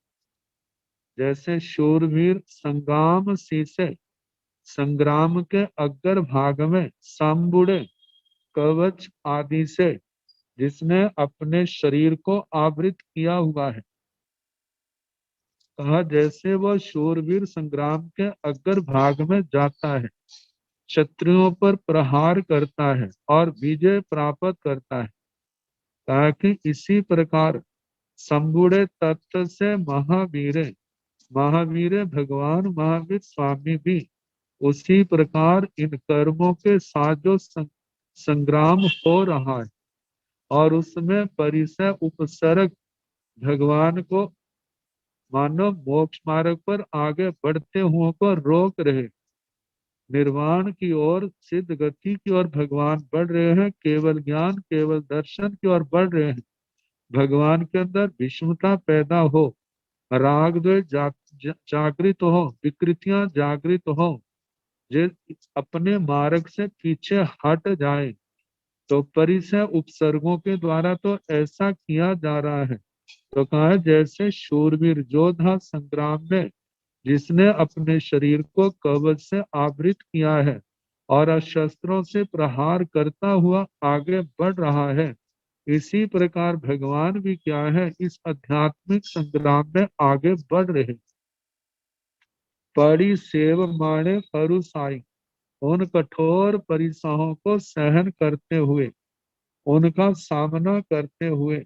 जैसे शूरवीर संग्राम सीसे, संग्राम के अग्र भाग में, संबुड़े कवच आदि से जिसने अपने शरीर को आवृत किया हुआ है। कहा जैसे वह शूरवीर संग्राम के अग्र भाग में जाता है, शत्रुओं पर प्रहार करता है और विजय प्राप्त करता है, ताकि इसी प्रकार संबुड़े तत्व से महावीरे, महावीर भगवान महावीर स्वामी भी उसी प्रकार इन कर्मों के साथ जो संग्राम हो रहा है और उसमें परिसय उपसर्ग भगवान को मानव मोक्ष मार्ग पर आगे बढ़ते हुए को रोक रहे, निर्वाण की ओर, सिद्ध गति की ओर भगवान बढ़ रहे हैं, केवल ज्ञान केवल दर्शन की ओर बढ़ रहे हैं। भगवान के अंदर विषमता पैदा हो, राग द्वेष जागृत हो, विकृतियां जागृत हो, जो अपने मार्ग से पीछे हट जाए, तो परिसय उपसर्गों के द्वारा तो ऐसा किया जा रहा है। तो कहा है जैसे शूरवीर योद्धा संग्राम में जिसने अपने शरीर को कवच से आवृत किया है और शस्त्रों से प्रहार करता हुआ आगे बढ़ रहा है, इसी प्रकार भगवान भी क्या है, इस आध्यात्मिक संग्राम में आगे बढ़ रहे। पड़ी सेव माणे परुसाई, उन कठोर परिसहों को सहन करते हुए, उनका सामना करते हुए,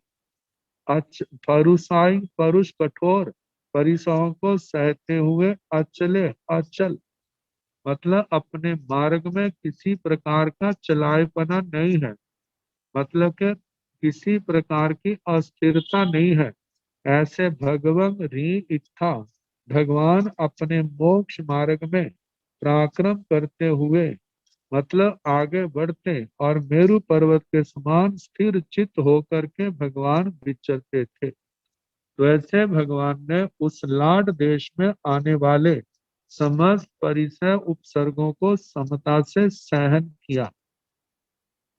परुसाई परुष कठोर परिसहों को सहते हुए, अचले अचल मतलब अपने मार्ग में किसी प्रकार का चलायपना नहीं है, मतलब कि किसी प्रकार की अस्थिरता नहीं है। ऐसे भगवं री इच्छा, भगवान अपने मोक्ष मार्ग में पराक्रम करते हुए मतलब आगे बढ़ते और मेरु पर्वत के समान स्थिर चित्त होकर के भगवान विचरते थे। तो ऐसे भगवान ने उस लाड देश में आने वाले समस्त परिसर उपसर्गों को समता से सहन किया।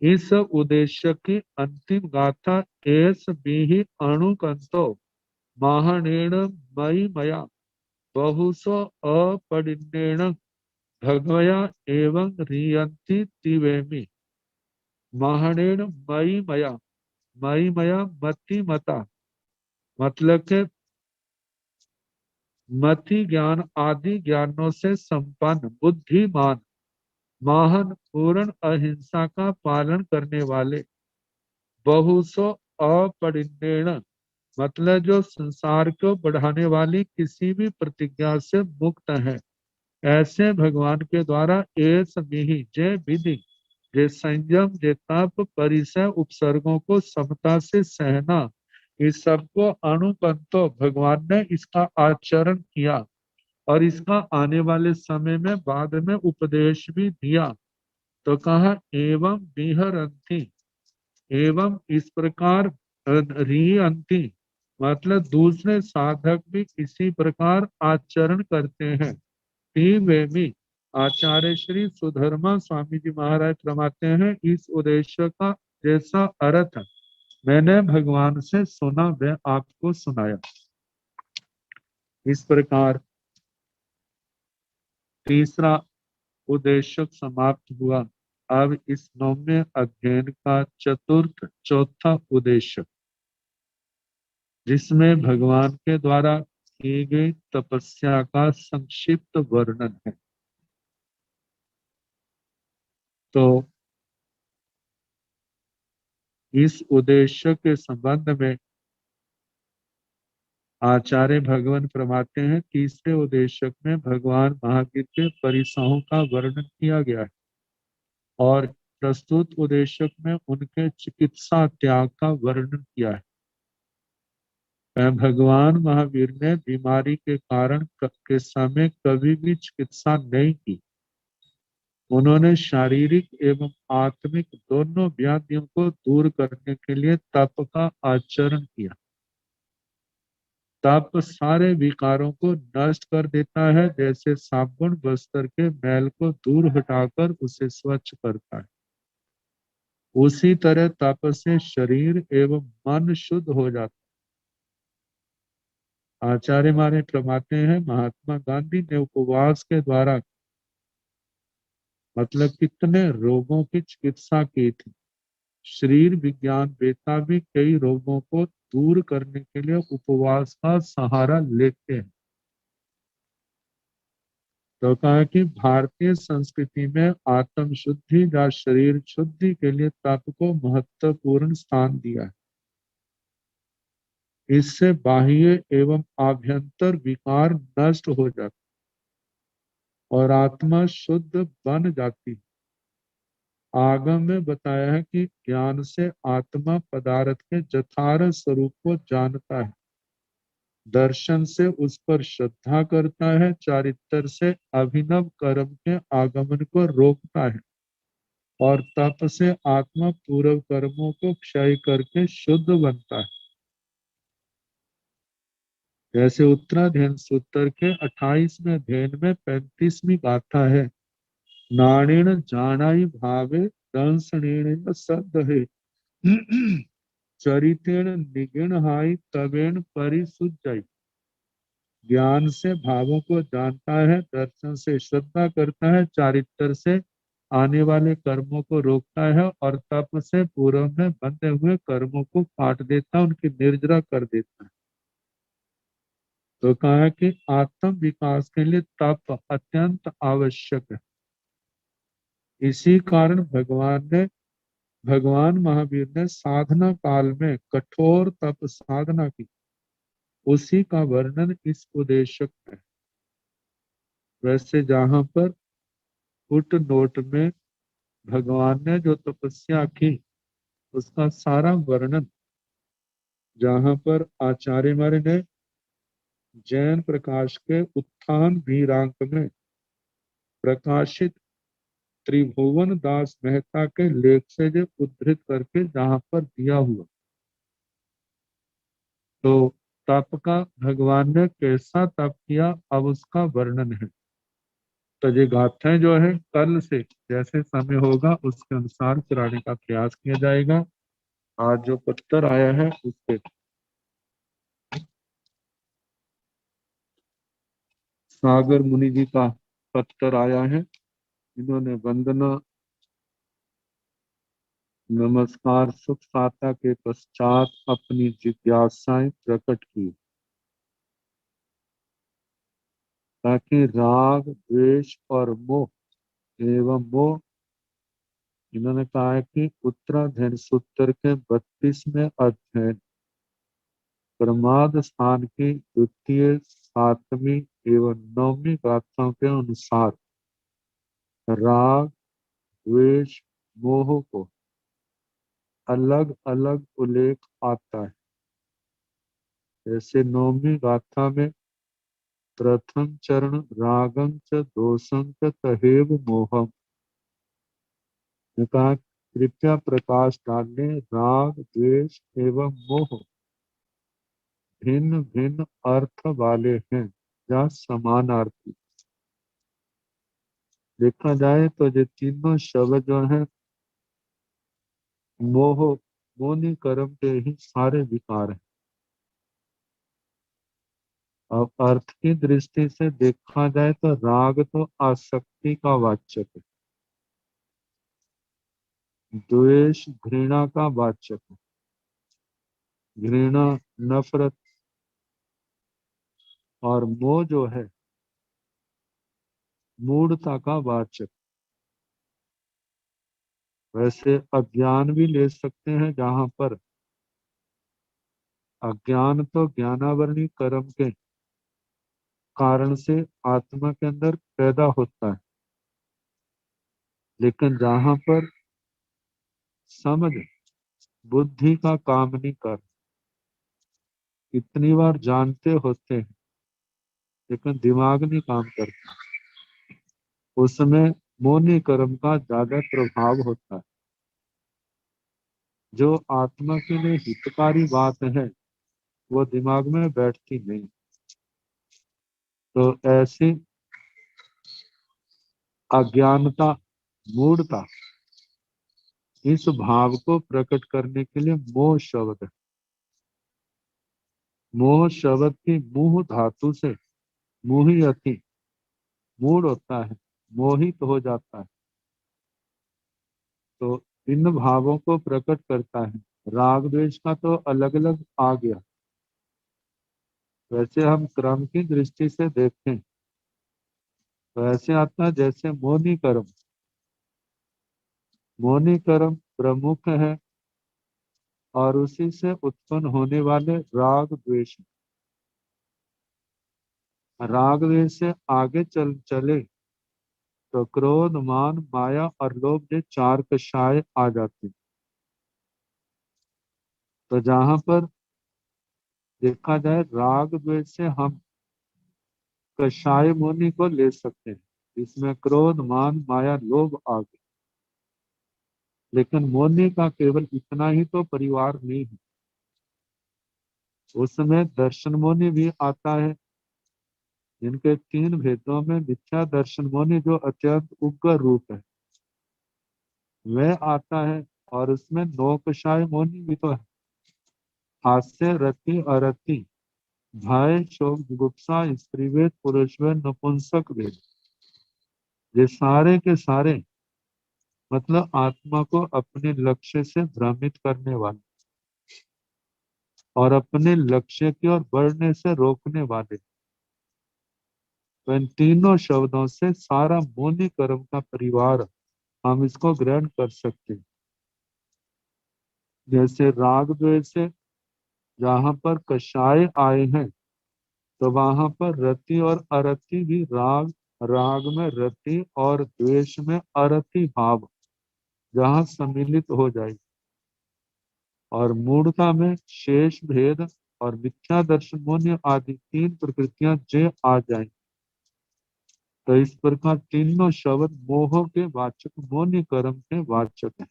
इस उद्देश्य की अंतिम गाथा एस भी अणुकंतो महानेण मई मया बहुसो अपरिण्येण भगवया एवं रियंति तिवेमि। महानेण मई मया मति मता, मतलब के मति ज्ञान आदि ज्ञानों से संपन्न बुद्धिमान, महान पूर्ण अहिंसा का पालन करने वाले, बहुसो अपरिण्येण मतलब जो संसार को बढ़ाने वाली किसी भी प्रतिज्ञा से मुक्त है, ऐसे भगवान के द्वारा एस विहि जय विधि, जे संयम, जे तप, परिसय उपसर्गों को समता से सहना, इस सबको अनुकंतो भगवान ने इसका आचरण किया और इसका आने वाले समय में बाद में उपदेश भी दिया। तो कहा एवं विहरंती, एवं इस प्रकार रियंती मतलब दूसरे साधक भी इसी प्रकार आचरण करते हैं। वे भी आचार्य श्री सुधर्मा स्वामी जी महाराज फरमाते हैं, इस उद्देश्य का जैसा अर्थ मैंने भगवान से सुना वह आपको सुनाया। इस प्रकार तीसरा उद्देश्य समाप्त हुआ। अब इस 9वें अध्ययन का चौथा उद्देश्य, जिसमें भगवान के द्वारा की गई तपस्या का संक्षिप्त वर्णन है। तो इस उद्देश्य के संबंध में आचार्य भगवान फरमाते हैं, तीसरे उद्देश्य में भगवान महावीर के परिसहों का वर्णन किया गया है। और प्रस्तुत उपदेशक में उनके चिकित्सा त्याग का वर्णन किया है। भगवान महावीर ने बीमारी के कारण के समय कभी भी चिकित्सा नहीं की। उन्होंने शारीरिक एवं आत्मिक दोनों व्याधियों को दूर करने के लिए तप का आचरण किया। तप सारे विकारों को नष्ट कर देता है, जैसे साबुन बस्तर के मैल को दूर हटाकर उसे स्वच्छ करता है। उसी तरह तप से शरीर एवं मन शुद्ध हो जाता है। आचार्य माने फरमाते हैं, महात्मा गांधी ने उपवास के द्वारा मतलब कितने रोगों की चिकित्सा की थी। शरीर विज्ञान वेता भी कई रोगों को दूर करने के लिए उपवास का सहारा लेते हैं। तो कहा कि भारतीय संस्कृति में आत्म शुद्धि या शरीर शुद्धि के लिए तप को महत्वपूर्ण स्थान दिया है। इससे बाह्य एवं आभ्यंतर विकार नष्ट हो जाते और आत्मा शुद्ध बन जाती है। आगम में बताया है कि ज्ञान से आत्मा पदार्थ के यथार्थ स्वरूप को जानता है, दर्शन से उस पर श्रद्धा करता है, चारित्र से अभिनव कर्म के आगमन को रोकता है और तप से आत्मा पूर्व कर्मों को क्षय करके शुद्ध बनता है। जैसे उत्तराध्ययन सूत्र के 28वें अध्ययन में 35वीं गाथा है, नाणेन जानाई भावे दंसणेन सदहे चरितेण निगिण हाई तवेण परिसुजाई। ज्ञान से भावों को जानता है, दर्शन से श्रद्धा करता है, चारित्र से आने वाले कर्मों को रोकता है और तप से पूर्व में बंधे हुए कर्मों को काट देता है, उनकी निर्जरा कर देता है। तो कहा कि आत्म विकास के लिए तप अत्यंत आवश्यक है। इसी कारण भगवान महावीर ने साधना काल में कठोर तप साधना की। उसी का वर्णन इस उपदेशक में। वैसे जहां पर फुट नोट में भगवान ने जो तपस्या की उसका सारा वर्णन जहां पर आचार्य मार्य ने जैन प्रकाश के उत्थान वीरांक में प्रकाशित त्रिभुवन दास मेहता के लेख से जो उद्धृत करके जहां पर दिया हुआ, तो तप का भगवान ने कैसा तप किया अब उसका वर्णन है। तो ये गाथाएं जो है कल से जैसे समय होगा उसके अनुसार चलाने का प्रयास किया जाएगा। आज जो पत्तर आया है उस पे सागर मुनि जी का पत्तर आया है। इन्होंने वंदना नमस्कार सुख साता के पश्चात अपनी जिज्ञासाएं प्रकट की, ताकि राग द्वेष और मोह एवं मोह, इन्होंने कहा है कि उत्तराध्ययन सूत्र के 32वें अध्ययन प्रमाद स्थान की द्वितीय 7वीं एवं 9वीं गाथाओं के अनुसार राग द्वेष मोह को अलग अलग उल्लेख आता है। जैसे 9वीं गाथा में प्रथम चरण रागं च दोषं च तहेव मोहम, कहा कृपया प्रकाश डालने राग द्वेष एवं मोह भिन्न भिन्न अर्थ वाले हैं या समानार्थी। देखा जाए तो ये तीनों शब्द जो है मोह मोनि कर्म के ही सारे विकार हैं। अब अर्थ की दृष्टि से देखा जाए तो राग तो आसक्ति का वाचक है, द्वेष घृणा का वाचक है, घृणा नफरत, और मोह जो है मूढ़ता का वाचक। वैसे अज्ञान भी ले सकते हैं, जहां पर अज्ञान तो ज्ञानावरणी कर्म के कारण से आत्मा के अंदर पैदा होता है, लेकिन जहां पर समझ बुद्धि का काम नहीं कर, कितनी बार जानते होते हैं लेकिन दिमाग नहीं काम करता, उसमें मौनी कर्म का ज्यादा प्रभाव होता है। जो आत्मा के लिए हितकारी बात है वो दिमाग में बैठती नहीं। तो ऐसी अज्ञानता, मूढ़ता, इस भाव को प्रकट करने के लिए मोह शब्द है। मोह शब्द की मुह धातु से मुह्यति, मूड होता है, मोहित हो जाता है, तो इन भावों को प्रकट करता है। राग द्वेष का तो अलग अलग आ गया। वैसे हम क्रम की दृष्टि से देखें तो ऐसे आता है जैसे मौनी कर्म, मौनी कर्म प्रमुख है और उसी से उत्पन्न होने वाले राग द्वेष, राग द्वेष से आगे चले तो क्रोध, मान, माया और लोभ, ये चार कषाय आ जाते हैं। तो जहां पर देखा जाए राग द्वेष से हम कषाय मुनि को ले सकते हैं, इसमें क्रोध, मान, माया, लोभ आ गए। लेकिन मोनी का केवल इतना ही तो परिवार नहीं है, उसमें दर्शन मोनी भी आता है। जिनके तीन भेदों में मिथ्या दर्शन मोनी जो अत्यंत उग्र रूप है वह आता है, और उसमें नौ कषाय मोनी भी तो है। हास्य, रति, अरति, भय, शोक, जुगुप्सा, स्त्री वेद, पुरुष वेद, नपुंसक वेद, ये सारे के सारे मतलब आत्मा को अपने लक्ष्य से भ्रमित करने वाले और अपने लक्ष्य की ओर बढ़ने से रोकने वाले। तो इन तीनों शब्दों से सारा मौनी कर्म का परिवार हम इसको ग्रहण कर सकते हैं। जैसे राग द्वेष से जहां पर कषाय आए हैं तो वहां पर रति और अरति भी राग, राग में रति और द्वेष में अरति भाव जहां सम्मिलित हो जाए, और मूढ़ता में शेष भेद और मिथ्या दर्शन मोन्य आदि तीन प्रकृतियां जे आ जाए। तो इस प्रकार तीनों शब्द मोह के वाचक, मोनि कर्म के वाचक हैं।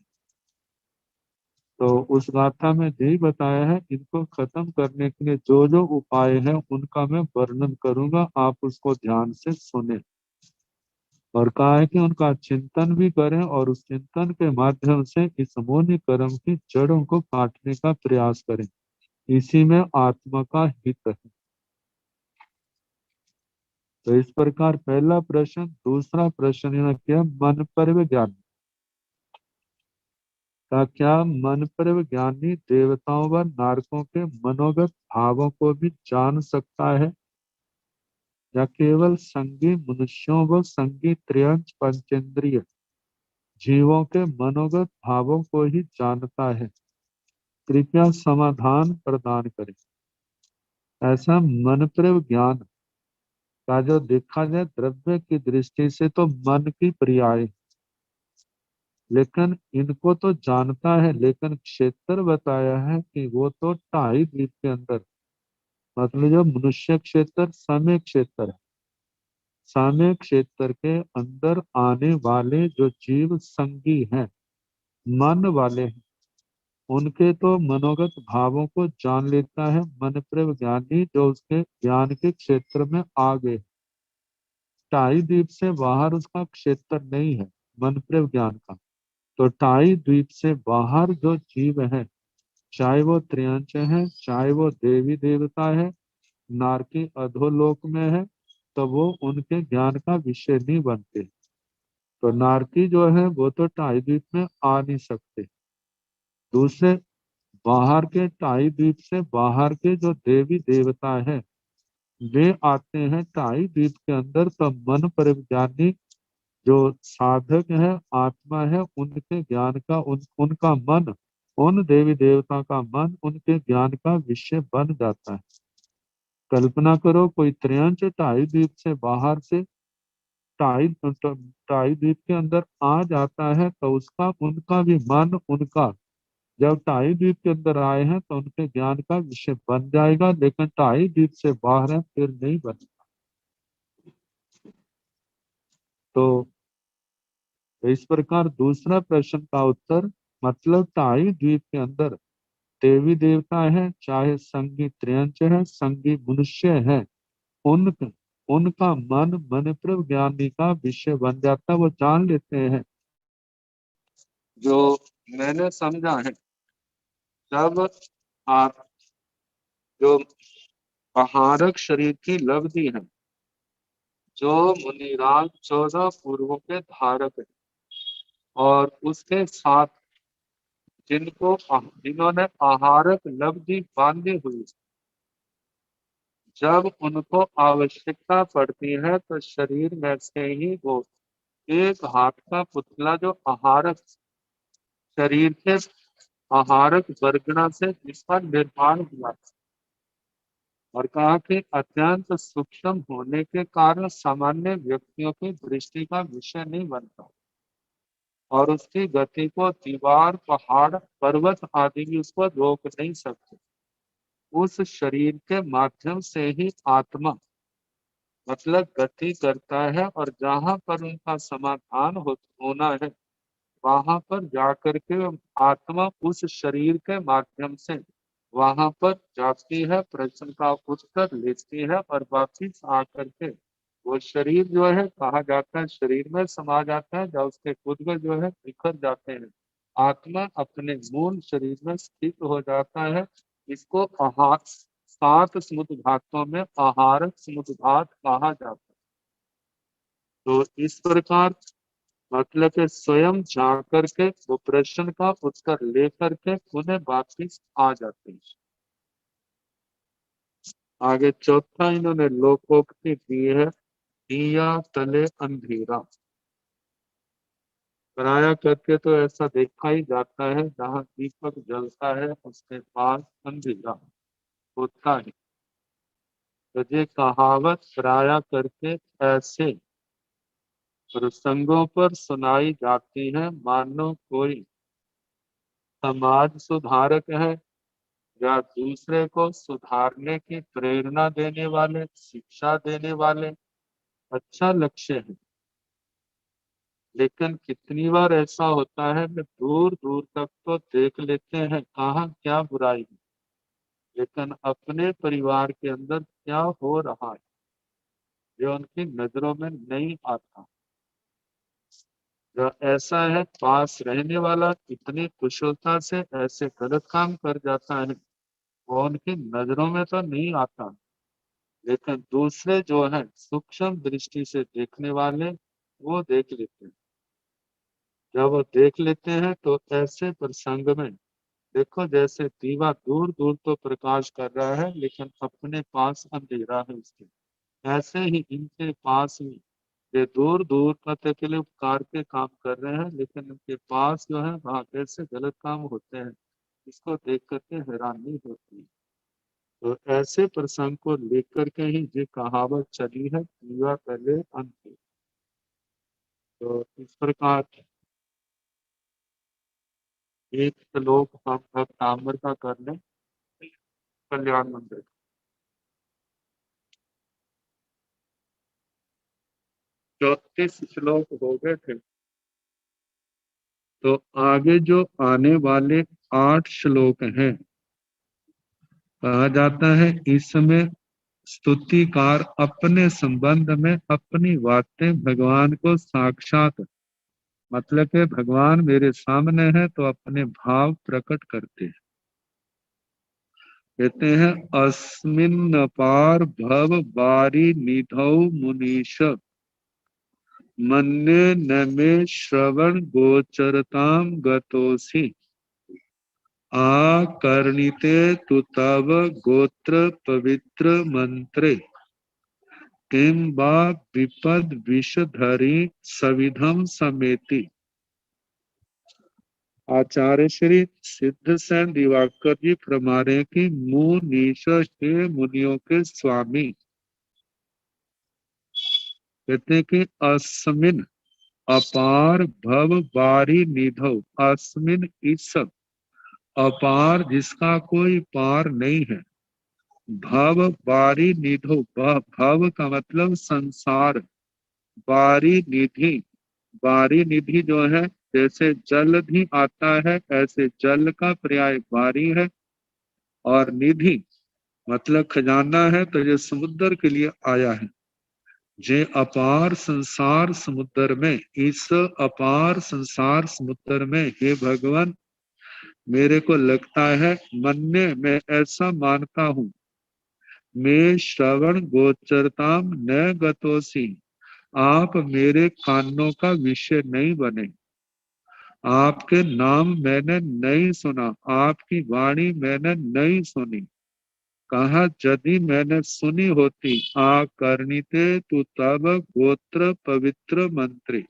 तो उस गाथा में यही बताया है, इनको खत्म करने के लिए जो जो उपाय है उनका मैं वर्णन करूंगा, आप उसको ध्यान से सुने। और कहा है कि उनका चिंतन भी करें और उस चिंतन के माध्यम से इस मोनि कर्म की जड़ों को काटने का प्रयास करें। इसी में आत्मा का हित है। तो इस प्रकार पहला प्रश्न, दूसरा प्रश्न यहाँ किया मन पर ज्ञान का, क्या मन पर ज्ञानी देवताओं व नारकों के मनोगत भावों को भी जान सकता है, या केवल संगी मनुष्यों व संगी त्रियंच पंचेंद्रिय जीवों के मनोगत भावों को ही जानता है? कृपया समाधान प्रदान करें। ऐसा मन पर ज्ञान का जो देखा जाए द्रव्य की दृष्टि से तो मन की पर्याय, लेकिन इनको तो जानता है, लेकिन क्षेत्र बताया है कि वो तो 2.5 द्वीप के अंदर, मतलब जो मनुष्य क्षेत्र समय क्षेत्र है, समय क्षेत्र के अंदर आने वाले जो जीव संगी हैं, मन वाले हैं, उनके तो मनोगत भावों को जान लेता है मन पर ज्ञानी, जो उसके ज्ञान के क्षेत्र में आ गए। 2.5 द्वीप से बाहर उसका क्षेत्र नहीं है मन पर ज्ञान का। तो 2.5 द्वीप से बाहर जो जीव है, चाहे वो त्रियंच है, चाहे वो देवी देवता है, नारकी अधोलोक में है, तो वो उनके ज्ञान का विषय नहीं बनते। तो नारकी जो है वो तो 2.5 द्वीप में आ नहीं सकते। दूसरे बाहर के 2.5 द्वीप से बाहर के जो देवी देवता है वे आते हैं 2.5 द्वीप के अंदर। तो मन परिज्ञानी जो साधक है, आत्मा है, उनके ज्ञान का उनका मन, उन देवी देवता का मन उनके ज्ञान का विषय बन जाता है। कल्पना करो कोई त्रियंच 2.5 द्वीप से बाहर से टाई द्वीप के अंदर आ जाता है तो उसका उनका भी मन उनका जब टाई द्वीप के अंदर आए हैं तो उनके ज्ञान का विषय बन जाएगा, लेकिन टाई द्वीप से बाहर है फिर नहीं बनेगा। तो इस प्रकार दूसरा प्रश्न का उत्तर, मतलब टाई द्वीप के अंदर देवी देवता है, चाहे संगी त्रियंच है, संगी मनुष्य है, उन उनका मन प्रभ ज्ञानी का विषय बन जाता है, वो जान लेते हैं। जो मैंने समझा है, जब आप जो आहारक शरीर की लब्धि है, जो मुनिराज 14 पूर्वों के धारक है, और उसके साथ जिन्होंने आहारक लब्धि बांधी हुई, जब उनको आवश्यकता पड़ती है तो शरीर में से ही वो एक हाथ का पुतला जो आहारक शरीर के आहारक वर्गना से जिसका निर्माण हुआ, और कहा कि अत्यंत सूक्ष्म होने के कारण सामान्य व्यक्तियों की दृष्टि का विषय नहीं बनता, और उसकी गति को दीवार, पहाड़, पर्वत आदि भी उसको रोक नहीं सकते। उस शरीर के माध्यम से ही आत्मा मतलब गति करता है, और जहाँ पर उनका समाधान होना है वहां पर जाकर के आत्मा उस शरीर के माध्यम से वहां पर जाती है, प्रश्न का उत्तर लेती है, और वापिस आकर के वो शरीर जो है कहा जाता है शरीर में समा जाता है, जब उसके उद्गत जो है बिखर जाते हैं, आत्मा अपने मूल शरीर में स्थित हो जाता है। इसको आहार 7 समुद्र घातों में आहारक समुद्र घात कहा जाता है। तो इस प्रकार मतलब कि स्वयं जा करके वो प्रश्न का उत्तर लेकर के पुनः वापिस आ जाते हैं। आगे चौथा इन्होंने लोकोक्ति दी है, दिया तले अंधेरा। पराया करके तो ऐसा देखा ही जाता है, जहाँ दीपक जलता है उसके पास अंधेरा होता है। तो ये कहावत पराया करके ऐसे प्रसंगों पर सुनाई जाती है मानो कोई समाज सुधारक है या दूसरे को सुधारने की प्रेरणा देने वाले, शिक्षा देने वाले, अच्छा लक्ष्य है। लेकिन कितनी बार ऐसा होता है कि दूर दूर तक तो देख लेते हैं कहाँ क्या बुराई है, लेकिन अपने परिवार के अंदर क्या हो रहा है जो उनकी नजरों में नहीं आता। जो ऐसा है पास रहने वाला इतनी कुशलता से ऐसे गलत काम कर जाता है, वो उनकी नजरों में तो नहीं आता, लेकिन दूसरे जो है सूक्ष्म दृष्टि से देखने वाले वो देख लेते हैं। जब वो देख लेते हैं तो ऐसे प्रसंग में देखो, जैसे दीवा दूर दूर तो प्रकाश कर रहा है लेकिन अपने पास अंधेरा है उसके, ऐसे ही इनके पास ही ये दूर दूर पते के लिए उपकार के काम कर रहे हैं, लेकिन इनके पास जो है वहाँ कैसे गलत काम होते हैं इसको देख करके हैरानी होती है। तो ऐसे प्रसंग को लेकर के ही ये कहावत चली है, दीवा पहले अंधेरा। तो इस प्रकार एक श्लोक हम भक्ताम्र का कर लें, कल्याण मंदिर 34 श्लोक हो गए थे। तो आगे जो आने वाले 8 श्लोक हैं, कहा जाता है इसमें स्तुतिकार अपने संबंध में अपनी बातें भगवान को साक्षात, मतलब कि भगवान मेरे सामने है तो अपने भाव प्रकट करते हैं। कहते हैं अस्मिन् पार भव बारी निधौ मुनीश मन्ये न मे श्रवण गोचरताम गतोसि आकर्णिते तु तव गोत्र पवित्र मंत्रे किं वा विपद विषधरी सविधम समेति। आचार्य श्री सिद्ध सेन दिवाकर जी फरमा रहे कि मुनीश हे मुनियों के स्वामी, कहते हैं कि अस्मिन अपार भव बारी निधौ, अस्मिन इस अपार जिसका कोई पार नहीं है, भव बारी निधौ, भव का मतलब संसार, बारी निधि, बारी निधि जो है जैसे जल भी आता है ऐसे जल का पर्याय बारी है, और निधि मतलब खजाना है, तो ये समुद्र के लिए आया है। जे अपार संसार समुद्र में, इस अपार संसार समुद्र में हे भगवान मेरे को लगता है, मन्ने मैं ऐसा मानता हूँ, मैं श्रवण गोचरताम न गतोसी, आप मेरे कानों का विषय नहीं बने, आपके नाम मैंने नहीं सुना, आपकी वाणी मैंने नहीं सुनी। कहा यदि मैंने सुनी होती आकर्णिते तू तब गोत्र पवित्र मंत्री,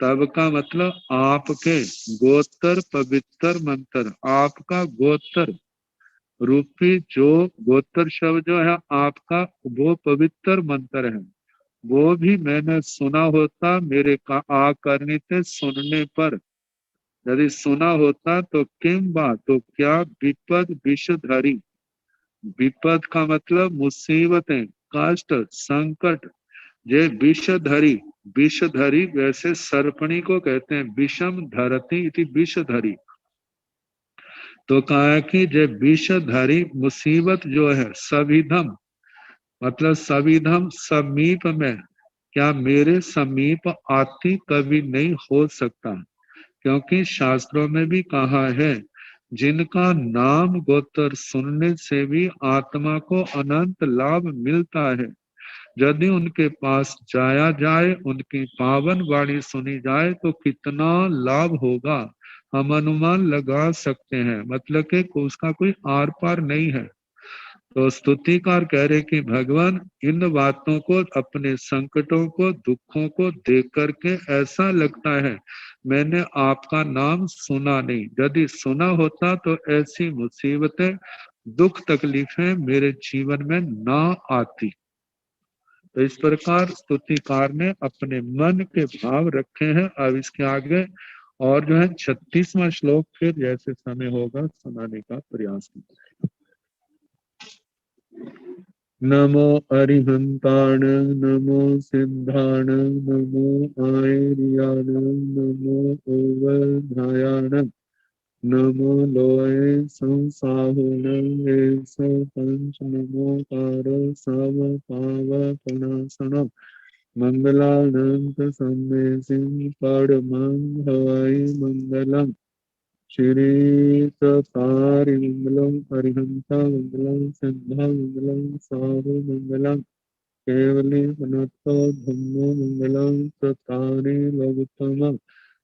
तब का मतलब आपके गोत्र पवित्र मंत्र, आपका गोत्र रूपी जो गोत्र शब्द जो है आपका वो पवित्र मंत्र है, वो भी मैंने सुना होता, मेरे का आकर्णित सुनने पर यदि सुना होता तो किम बात, तो क्या विपद विषधरी, विपद का मतलब मुसीबतें, कष्ट संकट, ये विषधरी, विषधरी वैसे सर्पणी को कहते हैं विषम धरती इति विषधरी, तो कहा है कि जे विषधरी मुसीबत जो है सविधम मतलब सविधम समीप में, क्या मेरे समीप आती कभी नहीं हो सकता, क्योंकि शास्त्रों में भी कहा है जिनका नाम गोत्र सुनने से भी आत्मा को अनंत लाभ मिलता है, यदि उनके पास जाया जाए, उनकी पावन वाणी सुनी जाए तो कितना लाभ होगा हम अनुमान लगा सकते हैं, मतलब कि उसका कोई आर पार नहीं है। तो स्तुतिकार कह रहे कि भगवान इन बातों को, अपने संकटों को दुखों को देख करके ऐसा लगता है मैंने आपका नाम सुना नहीं, यदि सुना होता तो ऐसी मुसीबतें दुख तकलीफें मेरे जीवन में ना आती। तो इस प्रकार स्तुतिकार ने अपने मन के भाव रखे हैं। अब इसके आगे और जो है 36वां श्लोक फिर जैसे समय होगा सुनाने का प्रयास करें। नमो अरिहंताण, नमो सिद्धाण, नमो आयर्याण, नमो ओवधायाण, नमो लोये संसाहुन एस पंच नमोकार सव पावपनाशनम, मंगलानंत सम्मेसिं परमं हवै मंगलम्। श्री सतारि मंगलम, अरिहंता मंगलम, सिद्धा मंगलम, साहु मंगलम, केवली अनंतो धम्मो मंगलम, सतारि लघुत्तमम्,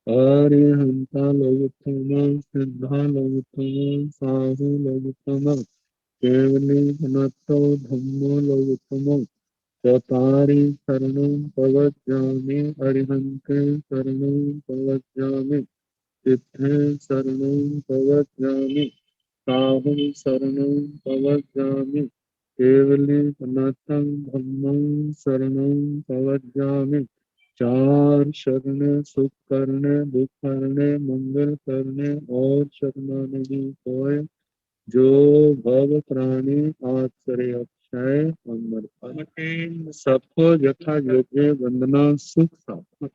अरिहंता लघुत्तमम्, सिद्धा लघुत्तमम्, साहु लघुत्तमम्, केवली अनंतो धम्मो लघुत्तमम्, चतारि शरणं प्रवज्जामि, अरिहन्ते शरणं प्रवज्जामि, सिद्धे शरणं प्रवज्जामि, साहुं शरणं प्रवज्जामि, केवली सनातन धम्मं शरणं प्रवज्जामि। चार शरण सुख करने, दुख करने, मंगल करने और शरणागति कोय, जो भव प्राणी आश्रय अक्षय अमर। सबको यथा योग्य वंदना सुख साथ।